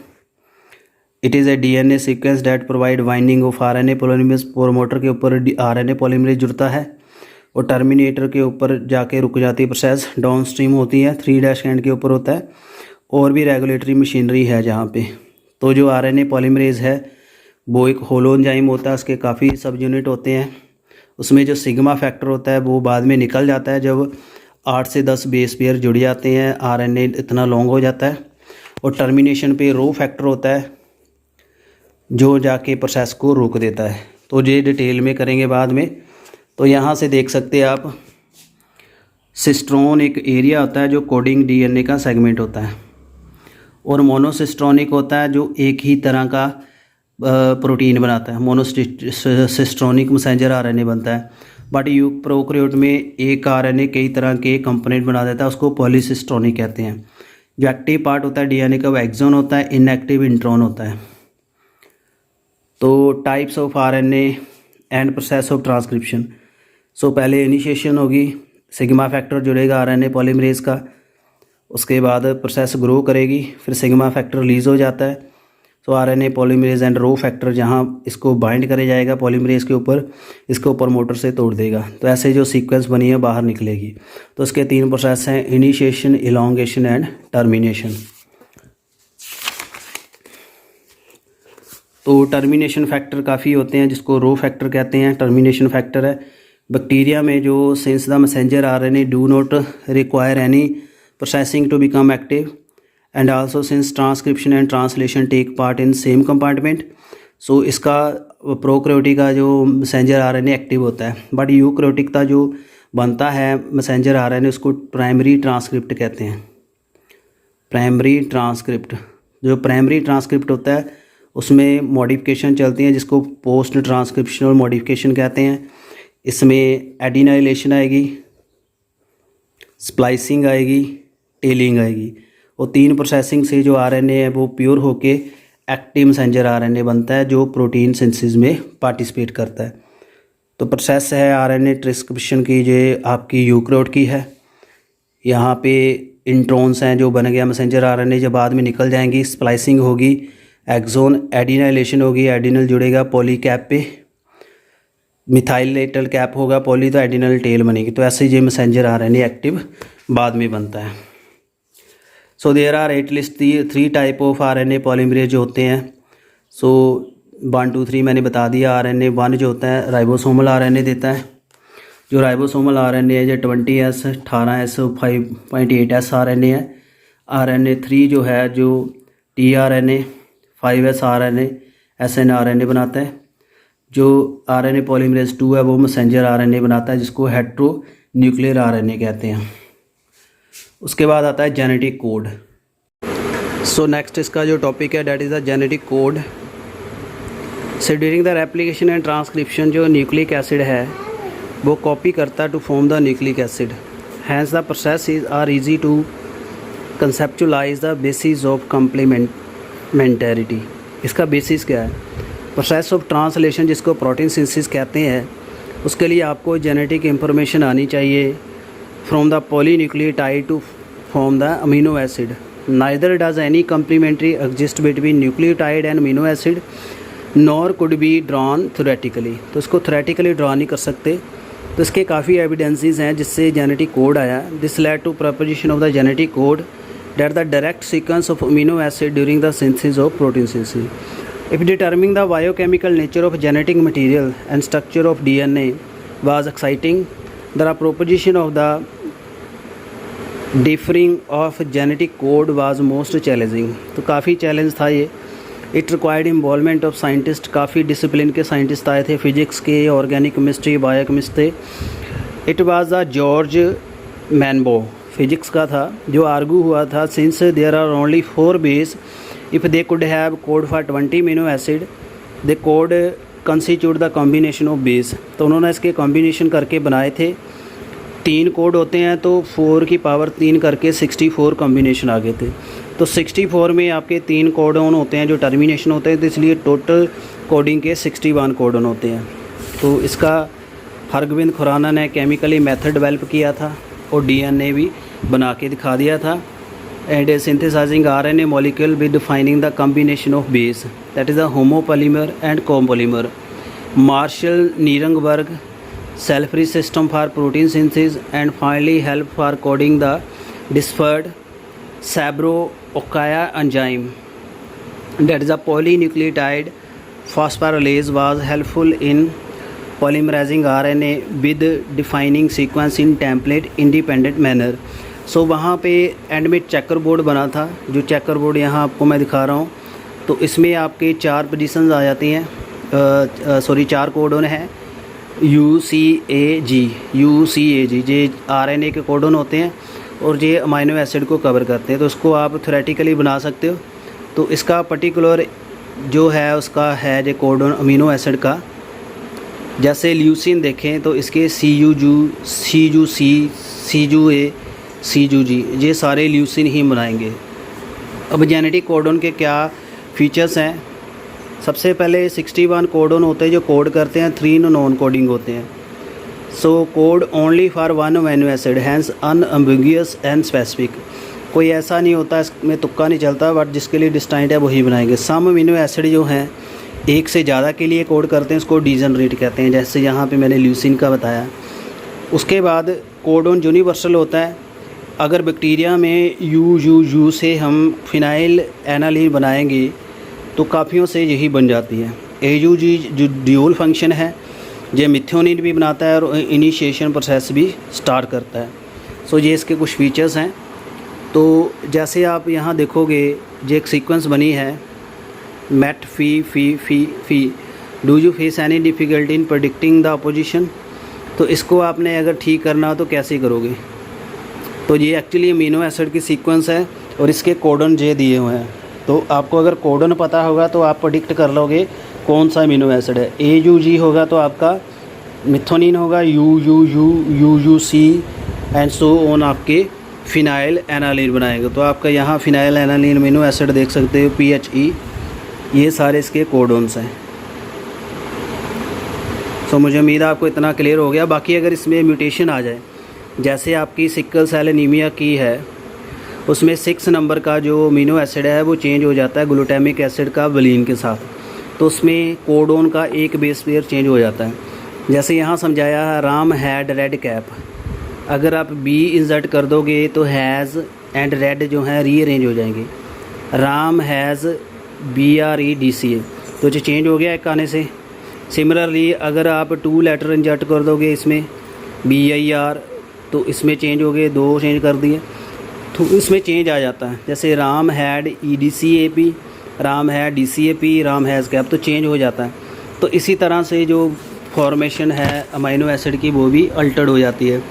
It is a DNA sequence that provide binding of RNA polymerase. Promoter के ऊपर आरएनए पॉलीमरेज जुड़ता है और टर्मिनेटर के ऊपर जाके रुक जाती है प्रोसेस, डाउन स्ट्रीम होती है। 3' एंड के ऊपर होता है। और भी रेगुलेटरी मशीनरी है जहाँ पे। तो जो आरएनए पॉलीमरेज है वो एक होलो एंजाइम होता है, उसके काफ़ी सब यूनिट होते हैं। उसमें जो सिग्मा फैक्टर होता है वो बाद में निकल जाता है जब 8 से 10 बेस पेयर जुड़ जाते हैं, आरएनए इतना लॉन्ग हो जाता है। और टर्मिनेशन पे रो फैक्टर होता है जो जाके प्रोसेस को रोक देता है। तो ये डिटेल में करेंगे बाद में। तो यहाँ से देख सकते हैं आप, सिस्ट्रोन एक एरिया होता है जो कोडिंग डीएनए का सेगमेंट होता है, और मोनोसिस्ट्रोनिक होता है जो एक ही तरह का प्रोटीन बनाता है। मोनोसिस्ट्रोनिक मैसेंजर आरएनए बनता है। बट प्रोकैरियोट में एक आरएनए कई तरह के कंपोनेंट बना देता है, उसको पॉलीसिस्ट्रोनिक कहते हैं। जो एक्टिव पार्ट होता है डीएनए का वो एक्सॉन होता है, इनएक्टिव इंट्रॉन होता है। तो types of RNA and process of transcription. So पहले इनिशिएशन होगी, सिग्मा फैक्टर जुड़ेगा आरएनए पॉलीमरेज का, उसके बाद प्रोसेस ग्रो करेगी, फिर सिग्मा फैक्टर रिलीज हो जाता है। सो RNA polymerase and rho factor जहाँ इसको बाइंड करे जाएगा पॉलीमरेज के ऊपर, इसको प्रमोटर से तोड़ देगा। तो ऐसे जो सीक्वेंस बनी है बाहर निकलेगी। तो इसके 3 प्रोसेस हैं, इनिशिएशन, इलॉन्गेशन एंड टर्मिनेशन। तो टर्मिनेशन फैक्टर काफ़ी होते हैं, जिसको रो फैक्टर कहते हैं। टर्मिनेशन फैक्टर है बैक्टीरिया में जो since the messenger RNA do not require any processing to become active and also since transcription and translation take part in same compartment. So इसका प्रोकैरियोटिक का जो मैसेंजर आरएनए एक्टिव होता है, बट यूकैरियोटिक का जो बनता है मैसेंजर आरएनए उसको प्राइमरी ट्रांसक्रिप्ट कहते हैं। प्राइमरी ट्रांसक्रिप्ट, जो प्राइमरी ट्रांसक्रिप्ट होता है उसमें मॉडिफिकेशन चलती हैं, जिसको पोस्ट ट्रांसक्रिप्शनल मॉडिफिकेशन कहते हैं। इसमें एडिनाइलेशन आएगी, स्प्लाइसिंग आएगी, टेलिंग आएगी, और 3 प्रोसेसिंग से जो आरएनए है वो प्योर होके एक्टिव मैसेंजर आरएनए बनता है जो प्रोटीन सिंथेसिस में पार्टिसिपेट करता है। तो प्रोसेस है आरएनए ट्रांसक्रिप्शन की, जो आपकी यूकैरियोट की है। यहाँ पे इंट्रॉन्स हैं जो बन गया मैसेंजर आरएनए, जब बाद में निकल जाएंगी, स्प्लाइसिंग होगी, एक्सोन, एडिनाइलेशन होगी, एडिनल जुड़ेगा पॉली कैप पे, मिथाइलेटल कैप होगा पॉली, तो एडिनल टेल बनेगी। तो ऐसे ये मैसेंजर आरएनए एक्टिव बाद में बनता है। So there are at least 3 type of RNA polymerase जो होते हैं। सो 1 2 3 मैंने बता दिया। आरएनए 1 जो होता है राइबोसोमल आरएनए देता है। जो राइबोसोमल आरएनए है जो 20S, 18S, 5.8S आरएनए है। आरएनए 3 जो है जो tRNA, 5S आरएनए, SNRNA बनाता है। जो आरएनए पॉलीमरेज 2 है वो मैसेंजर आरएनए बनाता है, जिसको हेट्रो न्यूक्लियर आरएनए कहते हैं। उसके बाद आता है जेनेटिक कोड। सो नेक्स्ट इसका जो टॉपिक है that is the genetic code. So during the replication and transcription जो न्यूक्लिक एसिड है वो कॉपी करता है to form the nucleic acid. Hence the process is are easy to conceptualize the basis of complementarity. इसका बेसिस क्या है? प्रोसेस ऑफ ट्रांसलेशन, जिसको प्रोटीन सिंथेसिस कहते हैं, उसके लिए आपको जेनेटिक इंफॉर्मेशन आनी चाहिए from the polynucleotide to form the amino acid. Neither does any complementary exist between nucleotide and amino acid nor could be drawn theoretically. तो इसको थ्योरेटिकली ड्रॉ नहीं कर सकते। तो इसके काफ़ी एविडेंसेस हैं जिससे जेनेटिक कोड आया। This led to proposition of the genetic code that the direct sequence of amino acid during the synthesis of protein synthesis. If determining the biochemical nature of genetic material and structure of DNA was exciting, the proposition of the differing of genetic code was most challenging। तो काफ़ी चैलेंज था ये। It required involvement of scientists, काफ़ी डिसिप्लिन के साइंटिस्ट आए थे, फिजिक्स के, ऑर्गेनिक केमिस्ट्री, बायोकेमिस्ट थे। इट वाज द जॉर्ज मैनबो, फिजिक्स का था, जो आर्गू हुआ था since there are only 4 base if they could have code for 20 amino acid they code constitute the combination of base. तो उन्होंने इसके कॉम्बिनेशन करके बनाए थे। 3 कोड होते हैं तो 4 की पावर 3 करके 64 कॉम्बिनेशन आ गए थे। तो 64 में आपके 3 कोडन होते हैं जो टर्मिनेशन होते हैं, तो इसलिए टोटल कोडिंग के 61 कोडन होते हैं। तो इसका हरगोविंद खुराना ने केमिकली मेथड डेवलप किया था और डीएनए भी बना के दिखा दिया था। And synthesizing RNA molecule with defining the combination of base that is the homopolymer and copolymer. Marshall Nirenberg cell free system for protein synthesis and finally help for coding the deciphered Severo Ochoa enzyme that is a polynucleotide phosphorylase was helpful in polymerizing RNA with defining sequence in template independent manner। सो वहाँ पे एंड में चेकर बोर्ड बना था, जो चेकर बोर्ड यहाँ आपको मैं दिखा रहा हूँ। तो इसमें आपके 4 पोजीशंस आ जाती हैं, 4 कोडन हैं UCAG ये RNA के कोडन होते हैं और ये अमाइनो एसिड को कवर करते हैं। तो उसको आप थ्योरेटिकली बना सकते हो। तो इसका पर्टिकुलर जो है उसका है जो कोडन अमीनो एसिड का, जैसे ल्यूसिन देखें तो इसके CUG, CUG, ये सारे ल्यूसिन ही बनाएंगे। अब जेनेटिक कोडन के क्या फीचर्स हैं? सबसे पहले 61 कोडन होते हैं जो कोड करते हैं, 3 नॉन कोडिंग होते हैं। So code only for 1 amino acid hence unambiguous and specific. कोई ऐसा नहीं होता, इसमें तुक्का नहीं चलता, बट जिसके लिए डिस्टाइंट है वही बनाएंगे। सम अमीनो एसिड जो हैं एक से ज़्यादा के लिए कोड करते हैं, उसको डीजनरेट कहते हैं, जैसे यहाँ पे मैंने ल्यूसिन का बताया। उसके बाद कोडन यूनिवर्सल होता है। अगर बैक्टीरिया में यू से हम फिनाइल एनालिन बनाएंगे तो काफ़ियों से यही बन जाती है। AUG जो ड्यूल फंक्शन है, ये मिथ्योनिन भी बनाता है और इनिशिएशन प्रोसेस भी स्टार्ट करता है। सो ये इसके कुछ फीचर्स हैं। तो जैसे आप यहाँ देखोगे जो एक सीक्वेंस बनी है MET fee do you face any difficulty in predicting the opposition. तो इसको आपने अगर ठीक करना हो तो कैसे करोगे? तो ये एक्चुअली अमीनो एसिड की सीक्वेंस है और इसके कोडन जे दिए हुए हैं। तो आपको अगर कोडन पता होगा तो आप प्रेडिक्ट कर लोगे कौन सा अमीनो एसिड है। AUG होगा तो आपका मिथोनिन होगा, UUC एंड सो ऑन आपके फिनाइल एनालिन बनाएगा। तो आपका यहाँ फिनाइल एनालिन अमीनो एसिड देख सकते हो, PHE, ये सारे इसके कोडोन्स हैं। सो मुझे उम्मीद है आपको इतना क्लियर हो गया। बाकी अगर इसमें म्यूटेशन आ जाए, जैसे आपकी सिकल सेल एनीमिया की है, उसमें 6 नंबर का जो अमीनो एसिड है वो चेंज हो जाता है ग्लूटामिक एसिड का वलीन के साथ, तो उसमें कोडोन का एक बेस पेयर चेंज हो जाता है। जैसे यहाँ समझाया है राम हैड रेड कैप, अगर आप B इंसर्ट कर दोगे तो हैज़ एंड रेड जो है रीअरेंज हो जाएंगे। राम हैज़ BREDCA, तो जो चेंज हो गया एक आने से। सिमिलरली अगर आप 2 लेटर इंसर्ट कर दोगे इसमें BIR, तो इसमें चेंज हो गए, 2 चेंज कर दिए तो इसमें चेंज आ जाता है। जैसे Ram had EDCAP, Ram had DCAP, Ram has cap, तो चेंज हो जाता है। तो इसी तरह से जो फॉर्मेशन है अमीनो एसिड की वो भी अल्टर्ड हो जाती है।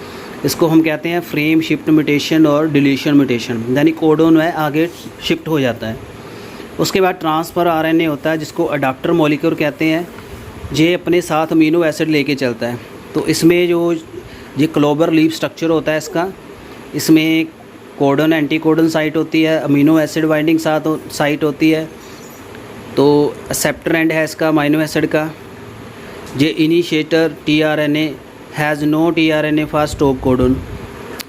इसको हम कहते हैं फ्रेम शिफ्ट म्यूटेशन और डिलीशन म्यूटेशन, यानी कोडोन है आगे शिफ्ट हो जाता है। उसके बाद ट्रांसफ़र RNA होता है जिसको अडाप्टर मॉलिक्यूल कहते हैं, ये अपने साथ अमीनो एसिड लेके चलता है। तो इसमें जो ये क्लोबर लीफ स्ट्रक्चर होता है इसका, इसमें कोडन एंटी कोडन साइट होती है, अमीनो एसिड बाइंडिंग साइट होती है। तो एक्सेप्टर एंड है इसका अमीनो एसिड का। ये initiator tRNA has no tRNA for stop codon.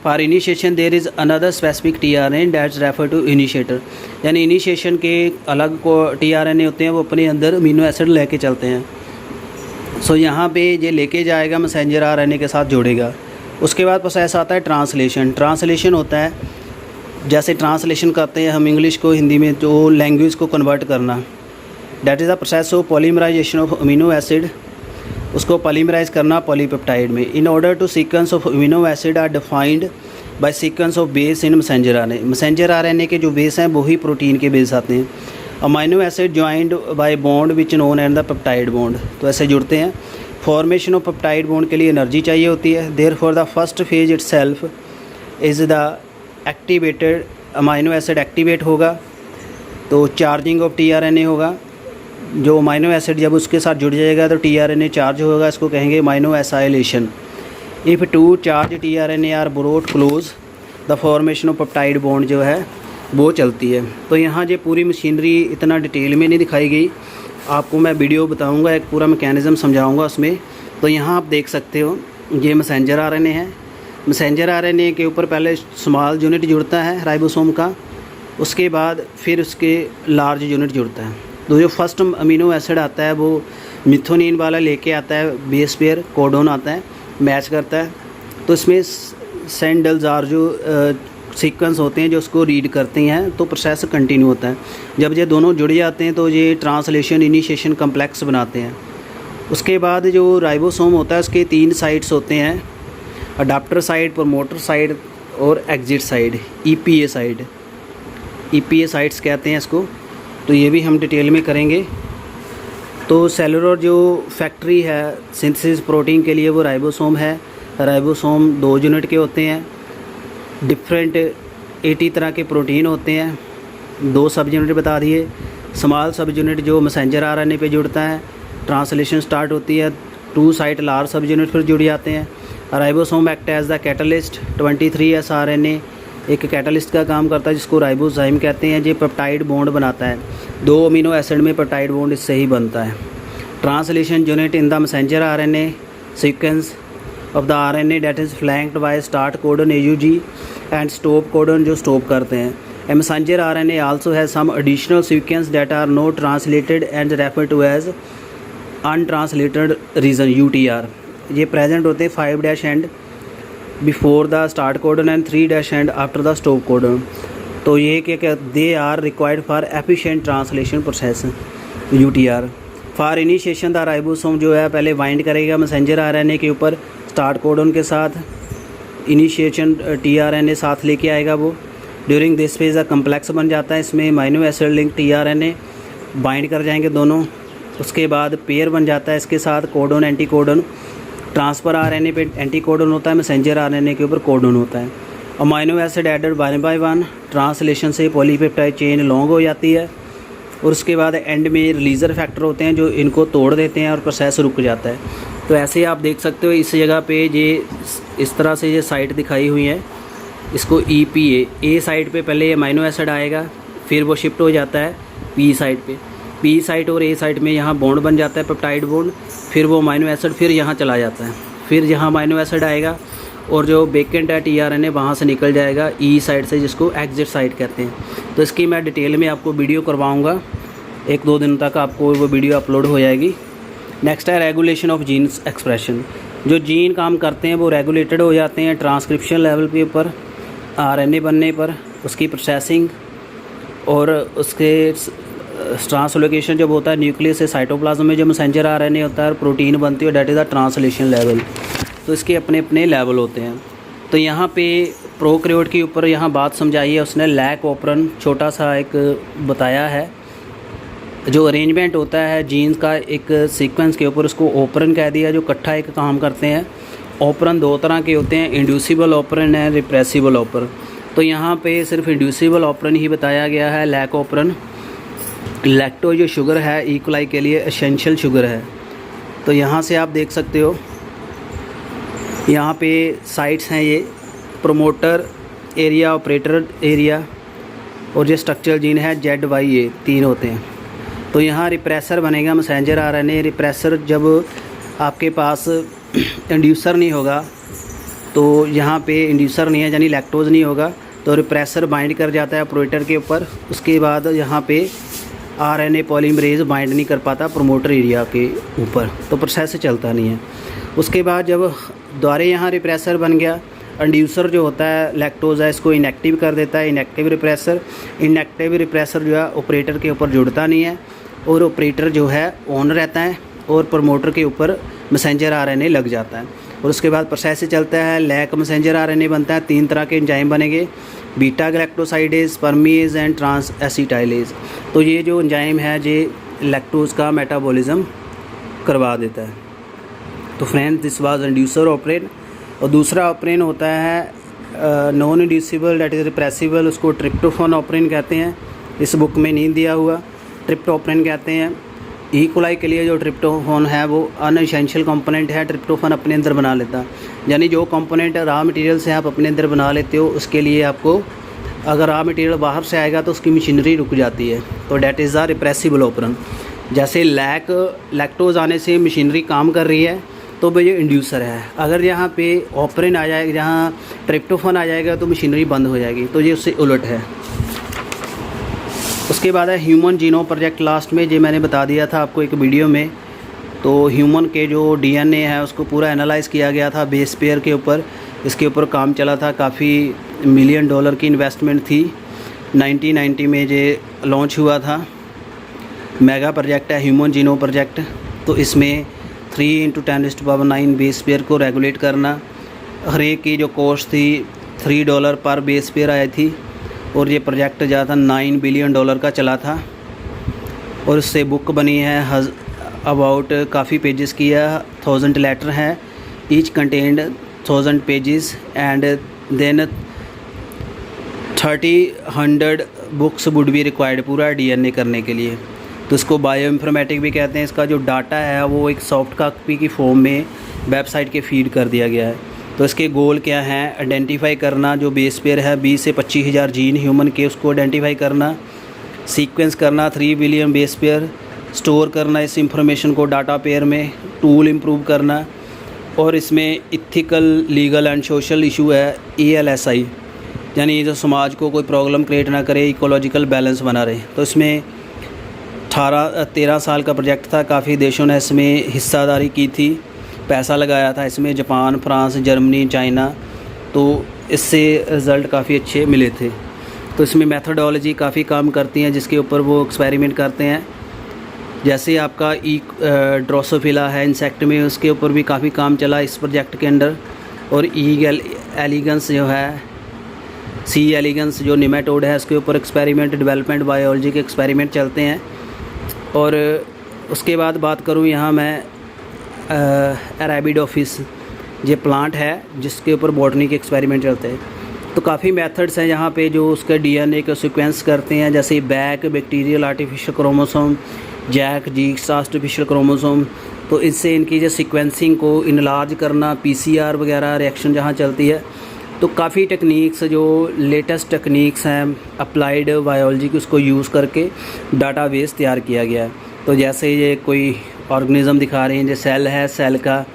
For initiation there is another specific tRNA that's refer to initiator, यानी इनिशिएशन के अलग को tRNA होते हैं, वो अपने अंदर अमीनो एसिड लेके चलते हैं। सो यहाँ पे ये लेके जाएगा, मैसेंजर RNA के साथ जोड़ेगा। उसके बाद प्रोसेस आता है ट्रांसलेशन। ट्रांसलेशन होता है जैसे ट्रांसलेशन करते हैं हम इंग्लिश को हिंदी में, जो लैंग्वेज को कन्वर्ट करना, that is the process of polymerization of amino acid, उसको पॉलीमराइज करना पॉलीपेप्टाइड में। In order to sequence of amino acid are defined by sequence of base in messenger RNA। Messenger RNA के जो बेस हैं वही प्रोटीन के बेस आते हैं। Amino acid joined bye bond which known and the peptide bond, तो ऐसे जुड़ते हैं। फॉर्मेशन ऑफ पेप्टाइड बॉन्ड के लिए एनर्जी चाहिए होती है। Therefore the first phase itself is the activated, amino acid activate होगा तो चार्जिंग ऑफ टीआरएनए होगा। जो अमाइनो एसिड जब उसके साथ जुड़ जाएगा तो टीआरएनए चार्ज होगा, इसको कहेंगे amino acylation. If to charge tRNA are brought close the formation of peptide bond जो है वो चलती है। तो यहाँ जो पूरी मशीनरी इतना डिटेल में नहीं दिखाई गई, आपको मैं वीडियो बताऊंगा, एक पूरा मैकेनिज़्म समझाऊंगा उसमें। तो यहाँ आप देख सकते हो ये मैसेंजर आरएनए है। मैसेंजर आरएनए के ऊपर पहले स्मॉल यूनिट जुड़ता है राइबोसोम का, उसके बाद फिर उसके लार्ज यूनिट जुड़ता है। तो जो फर्स्ट अमीनो एसिड आता है वो मिथोनिन वाला लेके आता है, बेस पेयर कोडोन आता है, मैच करता है। तो इसमें सेंडल्स आर जो सीक्वेंस होते हैं जो उसको रीड करते हैं, तो प्रोसेस कंटिन्यू होता है। जब ये दोनों जुड़ जाते हैं तो ये ट्रांसलेशन इनिशिएशन कम्प्लेक्स बनाते हैं। उसके बाद जो राइबोसोम होता है उसके 3 साइट्स होते हैं, अडाप्टर साइड, प्रमोटर साइड और exit side, EPA side. EPA sites कहते हैं इसको। तो ये भी हम डिटेल में करेंगे। तो सेलुलर जो फैक्ट्री है सिंथेसिस प्रोटीन के लिए वो राइबोसोम है। राइबोसोम 2 यूनिट के होते हैं, डिफरेंट 80 तरह के प्रोटीन होते हैं। 2 सब यूनिट बता दिए। स्मॉल सब यूनिट जो मैसेंजर आरएनए पे जुड़ता है, ट्रांसलेशन स्टार्ट होती है, 2 साइट लार्ज सब यूनिट फिर जुड़ जाते हैं। Ribosome act as the catalyst. 23S RNA एक कैटलिस्ट का काम करता है जिसको राइबोजाइम कहते हैं। ये पेप्टाइड बॉन्ड बनाता है, 2 अमीनो एसिड में पेप्टाइड बॉन्ड इससे ही बनता है। Translation unit in the messenger RNA sequence of the RNA that is flanked by start codon AUG and stop codon जो स्टॉप करते हैं। A messenger RNA also has some additional sequence that are not translated and refer to as untranslated region UTR। ये प्रेजेंट होते हैं 5' end before the start codon and 3' end after the stop codon. तो ये क्या they are required for efficient translation process UTR। For initiation the ribosome जो है पहले बाइंड करेगा मैसेंजर आरएनए के ऊपर स्टार्ट कोडन के साथ, इनिशिएशन टीआरएनए साथ लेके आएगा वो। During this phase a complex बन जाता है, इसमें amino acid link tRNA bind कर जाएंगे दोनों। उसके बाद पेयर बन जाता है इसके साथ codon anti codon. Transfer RNA पे एंटी कोडन होता है, मैसेंजर आरएनए के ऊपर कोडन होता है। Amino acid added 1 by 1, translation से पॉलीपेप्टाइड चेन लॉन्ग हो जाती है और उसके बाद एंड में रिलीज़र फैक्टर होते हैं जो इनको तोड़ देते हैं और प्रोसेस रुक जाता है। तो ऐसे आप देख सकते हो इस जगह पे ये इस तरह से ये साइट दिखाई हुई है, इसको EPA। A साइट पे पहले अमाइनो एसिड आएगा, फिर वो शिफ्ट हो जाता है P साइट पे। P साइट और A साइट में यहाँ बॉन्ड बन जाता है पेप्टाइड बॉन्ड, फिर वो अमाइनो एसिड फिर यहाँ चला जाता है, फिर यहाँ अमाइनो एसिड आएगा और जो वेकेंट है टीआरएनए वहाँ से निकल जाएगा E साइड से, जिसको एग्जिट साइट कहते हैं। तो इसकी मैं डिटेल में आपको वीडियो करवाऊँगा, 1-2 दिन तक आपको वो वीडियो अपलोड हो जाएगी। नेक्स्ट है रेगुलेशन ऑफ जीन्स एक्सप्रेशन। जो जीन काम करते हैं वो रेगुलेटेड हो जाते हैं ट्रांसक्रिप्शन लेवल के ऊपर, आरएनए बनने पर उसकी प्रोसेसिंग और उसके ट्रांसलोकेशन जब होता है न्यूक्लियस से साइटोप्लाज्म में जो मैसेंजर आरएनए होता है और प्रोटीन बनती है, that is the translation level. तो इसके अपने अपने लेवल होते हैं। तो यहाँ पे प्रोकैरियोट के ऊपर यहाँ बात समझाई है उसने, लैक ऑपरन छोटा सा एक बताया है। जो अरेंजमेंट होता है जीन्स का एक सीक्वेंस के ऊपर, उसको ऑपरन कह दिया, जो इकट्ठा एक काम करते हैं। ऑपरन 2 तरह के होते हैं, इंड्यूसिबल ऑपरन है, रिप्रेसिबल ऑपरन। तो यहाँ पे सिर्फ इंड्यूसिबल ऑपरन ही बताया गया है, लैक ऑपरन। लैक्टोज जो शुगर है इकोलाई के लिए एसेंशियल शुगर है। तो यहाँ से आप देख सकते हो, यहाँ पे साइट्स हैं, ये प्रोमोटर एरिया, ऑपरेटर एरिया और जो स्ट्रक्चरल जीन है ZYA 3 होते हैं। तो यहाँ रिप्रेसर बनेगा मैसेंजर आरएनए। रिप्रेसर जब आपके पास इंड्यूसर नहीं होगा, तो यहाँ पे इंड्यूसर नहीं है यानी लैक्टोज नहीं होगा, तो रिप्रेसर बाइंड कर जाता है ऑपरेटर के ऊपर। उसके बाद यहाँ पे आरएनए पॉलीमरेज बाइंड नहीं कर पाता प्रोमोटर एरिया के ऊपर, तो प्रोसेस चलता नहीं है। उसके बाद जब द्वारे यहाँ रिप्रेसर बन गया, इंड्यूसर जो होता है लैक्टोज है, इसको इनएक्टिव कर देता है, इनएक्टिव रिप्रेसर जो है ऑपरेटर के ऊपर जुड़ता नहीं है और ऑपरेटर जो है ऑन रहता है और प्रमोटर के ऊपर मैसेंजर आरएनए लग जाता है और उसके बाद प्रोसेस चलता है। लैक मैसेंजर आरएनए बनता है, 3 तरह के एंजाइम बनेंगे, beta galactosidase, permease and transacetylase. तो ये जो एंजाइम है ये लैक्टोज का मेटाबॉलिज्म करवा देता है। तो friends this was inducer operon. और दूसरा ऑपरेन होता है non inducible that is repressible, उसको ट्रिप्टोफान ऑपरेन कहते हैं। इस बुक में नहीं दिया हुआ, ट्रिप्टोफान कहते हैं। ई कोलाई के लिए जो ट्रिप्टोफान है वो अनएसेंशियल कंपोनेंट है, ट्रिप्टोफान अपने अंदर बना लेता। यानी जो कंपोनेंट रॉ मटेरियल से आप अपने अंदर बना लेते हो, उसके लिए आपको अगर रॉ मटेरियल बाहर से आएगा तो उसकी मशीनरी रुक जाती है, तो that is the repressible operon. जैसे लैक्टोज आने से मशीनरी काम कर रही है तो वो ये इंड्यूसर है। अगर यहाँ पे ऑपरेन आ जाएगा, जहाँ ट्रिप्टोफान आ जाएगा तो मशीनरी बंद हो जाएगी, तो ये उससे उलट है। उसके बाद है ह्यूमन जीनोम प्रोजेक्ट। लास्ट में जो मैंने बता दिया था आपको एक वीडियो में, तो ह्यूमन के जो डीएनए है उसको पूरा एनालाइज़ किया गया था बेस पेयर के ऊपर। इसके ऊपर काम चला था, काफ़ी $1 मिलियन की इन्वेस्टमेंट थी। 1990 में ये लॉन्च हुआ था। मेगा प्रोजेक्ट है ह्यूमन जीनोम प्रोजेक्ट। तो इसमें 3 × 10⁹ बेस पेयर को रेगुलेट करना। हर एक की जो कॉस्ट थी $3 पर बेस पेयर आई थी, और ये प्रोजेक्ट ज़्यादा $9 बिलियन का चला था। और इससे बुक बनी है अबाउट काफ़ी पेजेस की है, 1000 लेटर है, each contained 1000 pages and then 30-100 books would be required पूरा डीएनए करने के लिए। तो इसको बायो इन्फॉर्मेटिक भी कहते हैं। इसका जो डाटा है वो एक सॉफ्ट कॉपी की फॉर्म में वेबसाइट के फीड कर दिया गया है। तो इसके गोल क्या हैं? आइडेंटिफाई करना जो बेस पेयर है 20 से 25 हज़ार जीन ह्यूमन के, उसको आइडेंटिफाई करना, सीक्वेंस करना 3 बिलियन बेस पेयर, स्टोर करना इस इंफॉर्मेशन को डाटा पेयर में, टूल इम्प्रूव करना, और इसमें ethical, legal and social issue है ELSI, यानी जो समाज को कोई प्रॉब्लम क्रिएट ना करे, इकोलॉजिकल बैलेंस बना रहे। तो इसमें 13 साल का प्रोजेक्ट था। काफ़ी देशों ने इसमें हिस्सादारी की थी, पैसा लगाया था इसमें, जापान, फ्रांस, जर्मनी, चाइना। तो इससे रिज़ल्ट काफ़ी अच्छे मिले थे। तो इसमें मेथोडोलॉजी काफ़ी काम करती हैं, जिसके ऊपर वो एक्सपेरिमेंट करते हैं। जैसे आपका ड्रोसोफिला है इंसेक्ट में, उसके ऊपर भी काफ़ी काम चला इस प्रोजेक्ट के अंडर। और एलिगेंस जो है, C. एलिगेंस जो निमेटोड है, उसके ऊपर एक्सपेरिमेंट, डेवलपमेंट, बायोलॉजी के एक्सपेरिमेंट चलते हैं। और उसके बाद बात करूँ यहाँ मैं अरेबिडोफिस, ये प्लांट है जिसके ऊपर बॉटनी के एक्सपेरिमेंट चलते हैं। तो काफ़ी मेथड्स हैं यहाँ पे जो उसके डीएनए को सीक्वेंस करते हैं, जैसे बैक बैक्टीरियल आर्टिफिशियल क्रोमोसोम, जैक जीक्स आर्टिफिशियल क्रोमोसोम। तो इससे इनकी जो सीक्वेंसिंग को इनलार्ज करना, PCR वगैरह रिएक्शन जहाँ चलती है। तो काफ़ी टेक्निक्स जो लेटेस्ट टेक्निक्स हैं अप्लाइड बायोलॉजी की, उसको यूज़ करके डाटाबेस तैयार किया गया है। तो जैसे ये कोई ऑर्गेनिज्म दिखा रहे हैं, जो सेल है, सेल का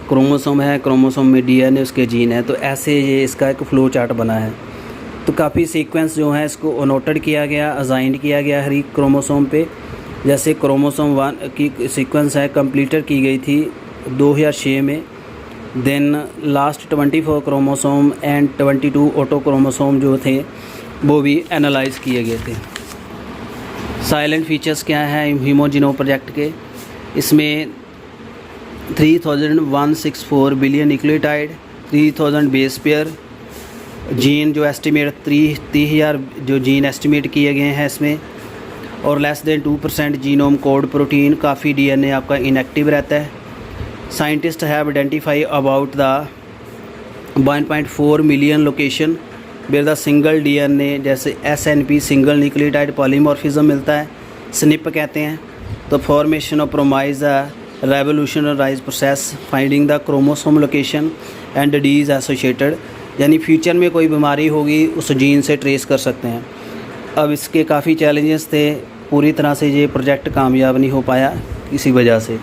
क्रोमोसोम है, क्रोमोसोम में डीएनए उसके जीन है। तो ऐसे ये इसका एक फ्लो चार्ट बना है। तो काफ़ी सीक्वेंस जो है इसको अनोटेड किया गया, असाइंड किया गया हर एक क्रोमोसोम पे। जैसे क्रोमोसोम 1 की सीक्वेंस है कंप्लीटेड की गई थी 2006 में। Then last 24 chromosome and 22 auto chromosome जो थे वो भी एनालाइज किए गए थे। साइलेंट फीचर्स क्या हैं ह्यूमन जीनोम प्रोजेक्ट के? इसमें 3164 billion nucleotide, 3000 base pair, gene जो एस्टिमेट 30,000 जो जीन एस्टिमेट किए गए हैं इसमें, और less than 2% genome code protein. काफ़ी डीएनए आपका इनएक्टिव रहता है। Scientist have identify about the 1.4 million location where the single DNA, जैसे SNP सिंगल न्यूक्लियोटाइड पॉलीमॉर्फिज्म मिलता है, SNP कहते हैं। तो formation of promise revolutionize process finding the chromosome location and disease associated, यानी फ्यूचर में कोई बीमारी होगी उस जीन से ट्रेस कर सकते हैं। अब इसके काफ़ी चैलेंजेस थे, पूरी तरह से ये प्रोजेक्ट कामयाब नहीं हो पाया किसी वजह से।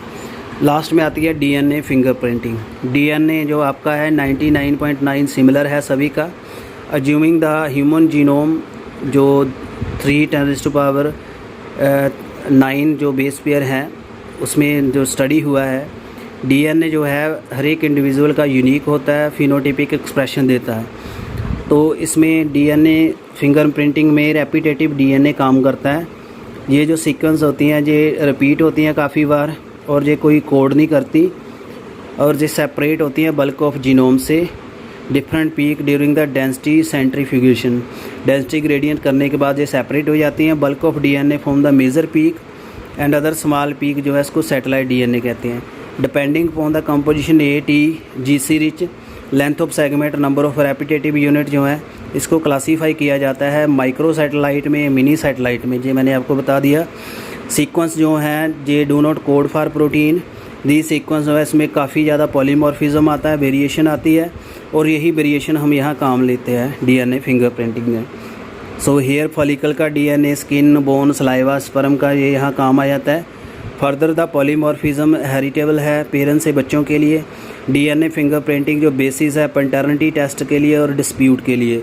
लास्ट में आती है डीएनए फिंगरप्रिंटिंग। डीएनए जो आपका है 99.9 सिमिलर है सभी का। अज्यूमिंग द ह्यूमन जीनोम जो 3×9 जो बेस पेयर हैं उसमें जो स्टडी हुआ है, डीएनए जो है हर एक इंडिविजुअल का यूनिक होता है, फिनोटाइपिक एक्सप्रेशन देता है। तो इसमें डीएनए फिंगरप्रिंटिंग में रेपिटेटिव डीएनए काम करता है। ये जो सीक्वेंस होती हैं ये रिपीट होती हैं काफ़ी बार, और ये कोई कोड नहीं करती, और ये सेपरेट होती हैं बल्क ऑफ जीनोम से। Different peak during the density centrifugation, density gradient करने के बाद ये सेपरेट हो जाती हैं। Bulk of DNA from the major peak and other small peak जो है इसको सैटेलाइट डीएनए कहते हैं। Depending upon the composition A T G C rich length of segment number of repetitive unit जो है इसको क्लासीफाई किया जाता है माइक्रो सैटेलाइट में, मिनी सैटेलाइट में। ये मैंने आपको बता दिया। सीक्वेंस जो हैं ये do not code for protein. The sequence जो है इसमें काफ़ी ज़्यादा पॉलीमॉर्फिज्म आता है, वेरिएशन आती है, और यही वेरिएशन हम यहाँ काम लेते हैं डीएनए फिंगरप्रिंटिंग में। सो हेयर फॉलिकल का DNA, skin, bone, saliva, sperm का ये यहाँ काम आ जाता है। फर्दर द पॉलीमॉर्फिज्म हेरिटेबल है पेरेंट्स से बच्चों के लिए। डीएनए फिंगरप्रिंटिंग जो बेसिस है पैटर्निटी टेस्ट के लिए और डिस्प्यूट के लिए।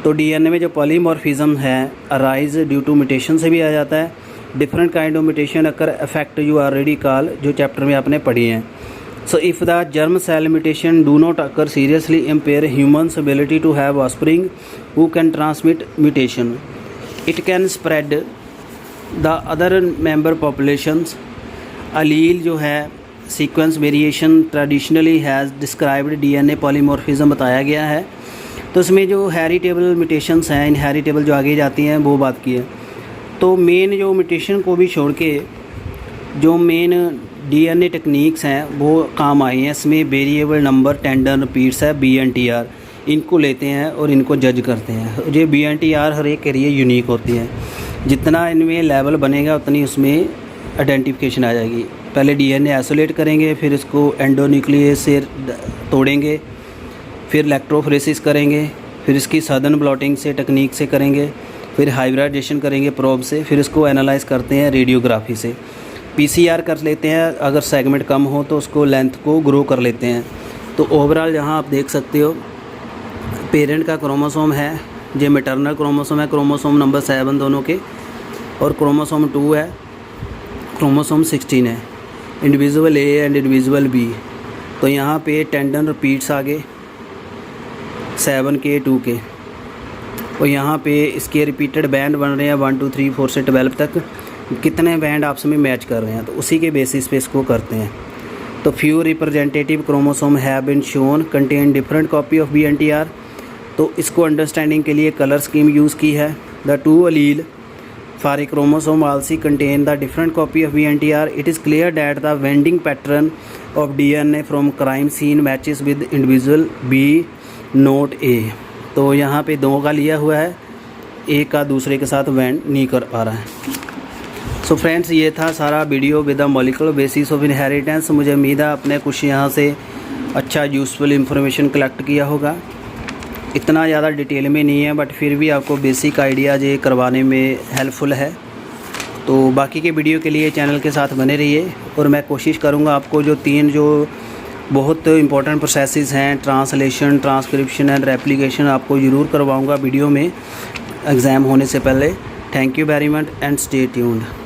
तो डीएनए में जो पॉलीमॉर्फिज्म है अराइज ड्यू टू म्यूटेशन से भी आ जाता है। Different kind of mutation occur affect you already call, जो चैप्टर में आपने पढ़ी हैं। So if the germ cell mutation do not occur seriously impair humans ability to have offspring who can transmit mutation, it can spread the other member populations. Allele जो है sequence variation traditionally has described DNA polymorphism बताया गया है। तो इसमें जो हेरिटेबल म्यूटेशंस हैं, इनहेरिटेबल जो आगे जाती हैं वो बात की है। तो मेन जो म्यूटेशन को भी छोड़ के जो मेन डीएनए टेक्निक्स हैं वो काम आई हैं। इसमें वेरिएबल नंबर टेंडर रिपीट्स है BNTR, इनको लेते हैं और इनको जज करते हैं। ये BNTR हर एक के लिए यूनिक होती है। जितना इनमें लेवल बनेगा उतनी उसमें आइडेंटिफिकेशन आ जाएगी। पहले डीएनए आइसोलेट करेंगे, फिर इसको एंडोन्यूक्लियस से तोड़ेंगे, फिर इलेक्ट्रोफोरेसिस करेंगे, फिर इसकी सदर्न ब्लॉटिंग से टेक्निक से करेंगे, फिर हाइब्रिडाइजेशन करेंगे प्रोब से, फिर इसको एनालाइज करते हैं रेडियोग्राफी से। PCR कर लेते हैं, अगर सेगमेंट कम हो तो उसको लेंथ को ग्रो कर लेते हैं। तो ओवरऑल यहाँ आप देख सकते हो पेरेंट का क्रोमोसोम है, ये मैटरनल क्रोमोसोम है, क्रोमोसोम नंबर 7 दोनों के, और क्रोमोसोम 2 है, क्रोमोसोम 16 है, individual A and individual B। तो यहाँ पे टेंडन रिपीट्स आगे 7 के 2 के, और यहाँ पे इसके रिपीटेड बैंड बन रहे हैं 1 2 3 4 से 12 तक। कितने बैंड आपस में मैच कर रहे हैं तो उसी के बेसिस पे इसको करते हैं। तो few representative chromosome have been shown contain different copy of BNTR। तो इसको अंडरस्टैंडिंग के लिए कलर स्कीम यूज़ की है। The 2 allele for a chromosome also contain the different copy of BNTR. It is clear that the bending pattern of DNA from crime scene matches with individual B not A। तो यहाँ पे 2 का लिया हुआ है, एक का दूसरे के साथ वेंड नहीं कर पा रहा है। सो फ्रेंड्स, ये था सारा video with the molecular basis of inheritance. मुझे उम्मीद है आपने कुछ यहाँ से अच्छा यूज़फुल इंफॉर्मेशन कलेक्ट किया होगा। इतना ज़्यादा डिटेल में नहीं है, बट फिर भी आपको बेसिक आइडिया ये करवाने में हेल्पफुल है। तो बाकी के वीडियो के लिए चैनल के साथ बने रहिए, और मैं कोशिश करूँगा आपको जो 3 जो बहुत इंपॉर्टेंट प्रोसेसेस हैं, ट्रांसलेशन, ट्रांसक्रिप्शन एंड रेप्लिकेशन, आपको ज़रूर करवाऊँगा वीडियो में एग्ज़ाम होने से पहले। Thank you very much and stay tuned.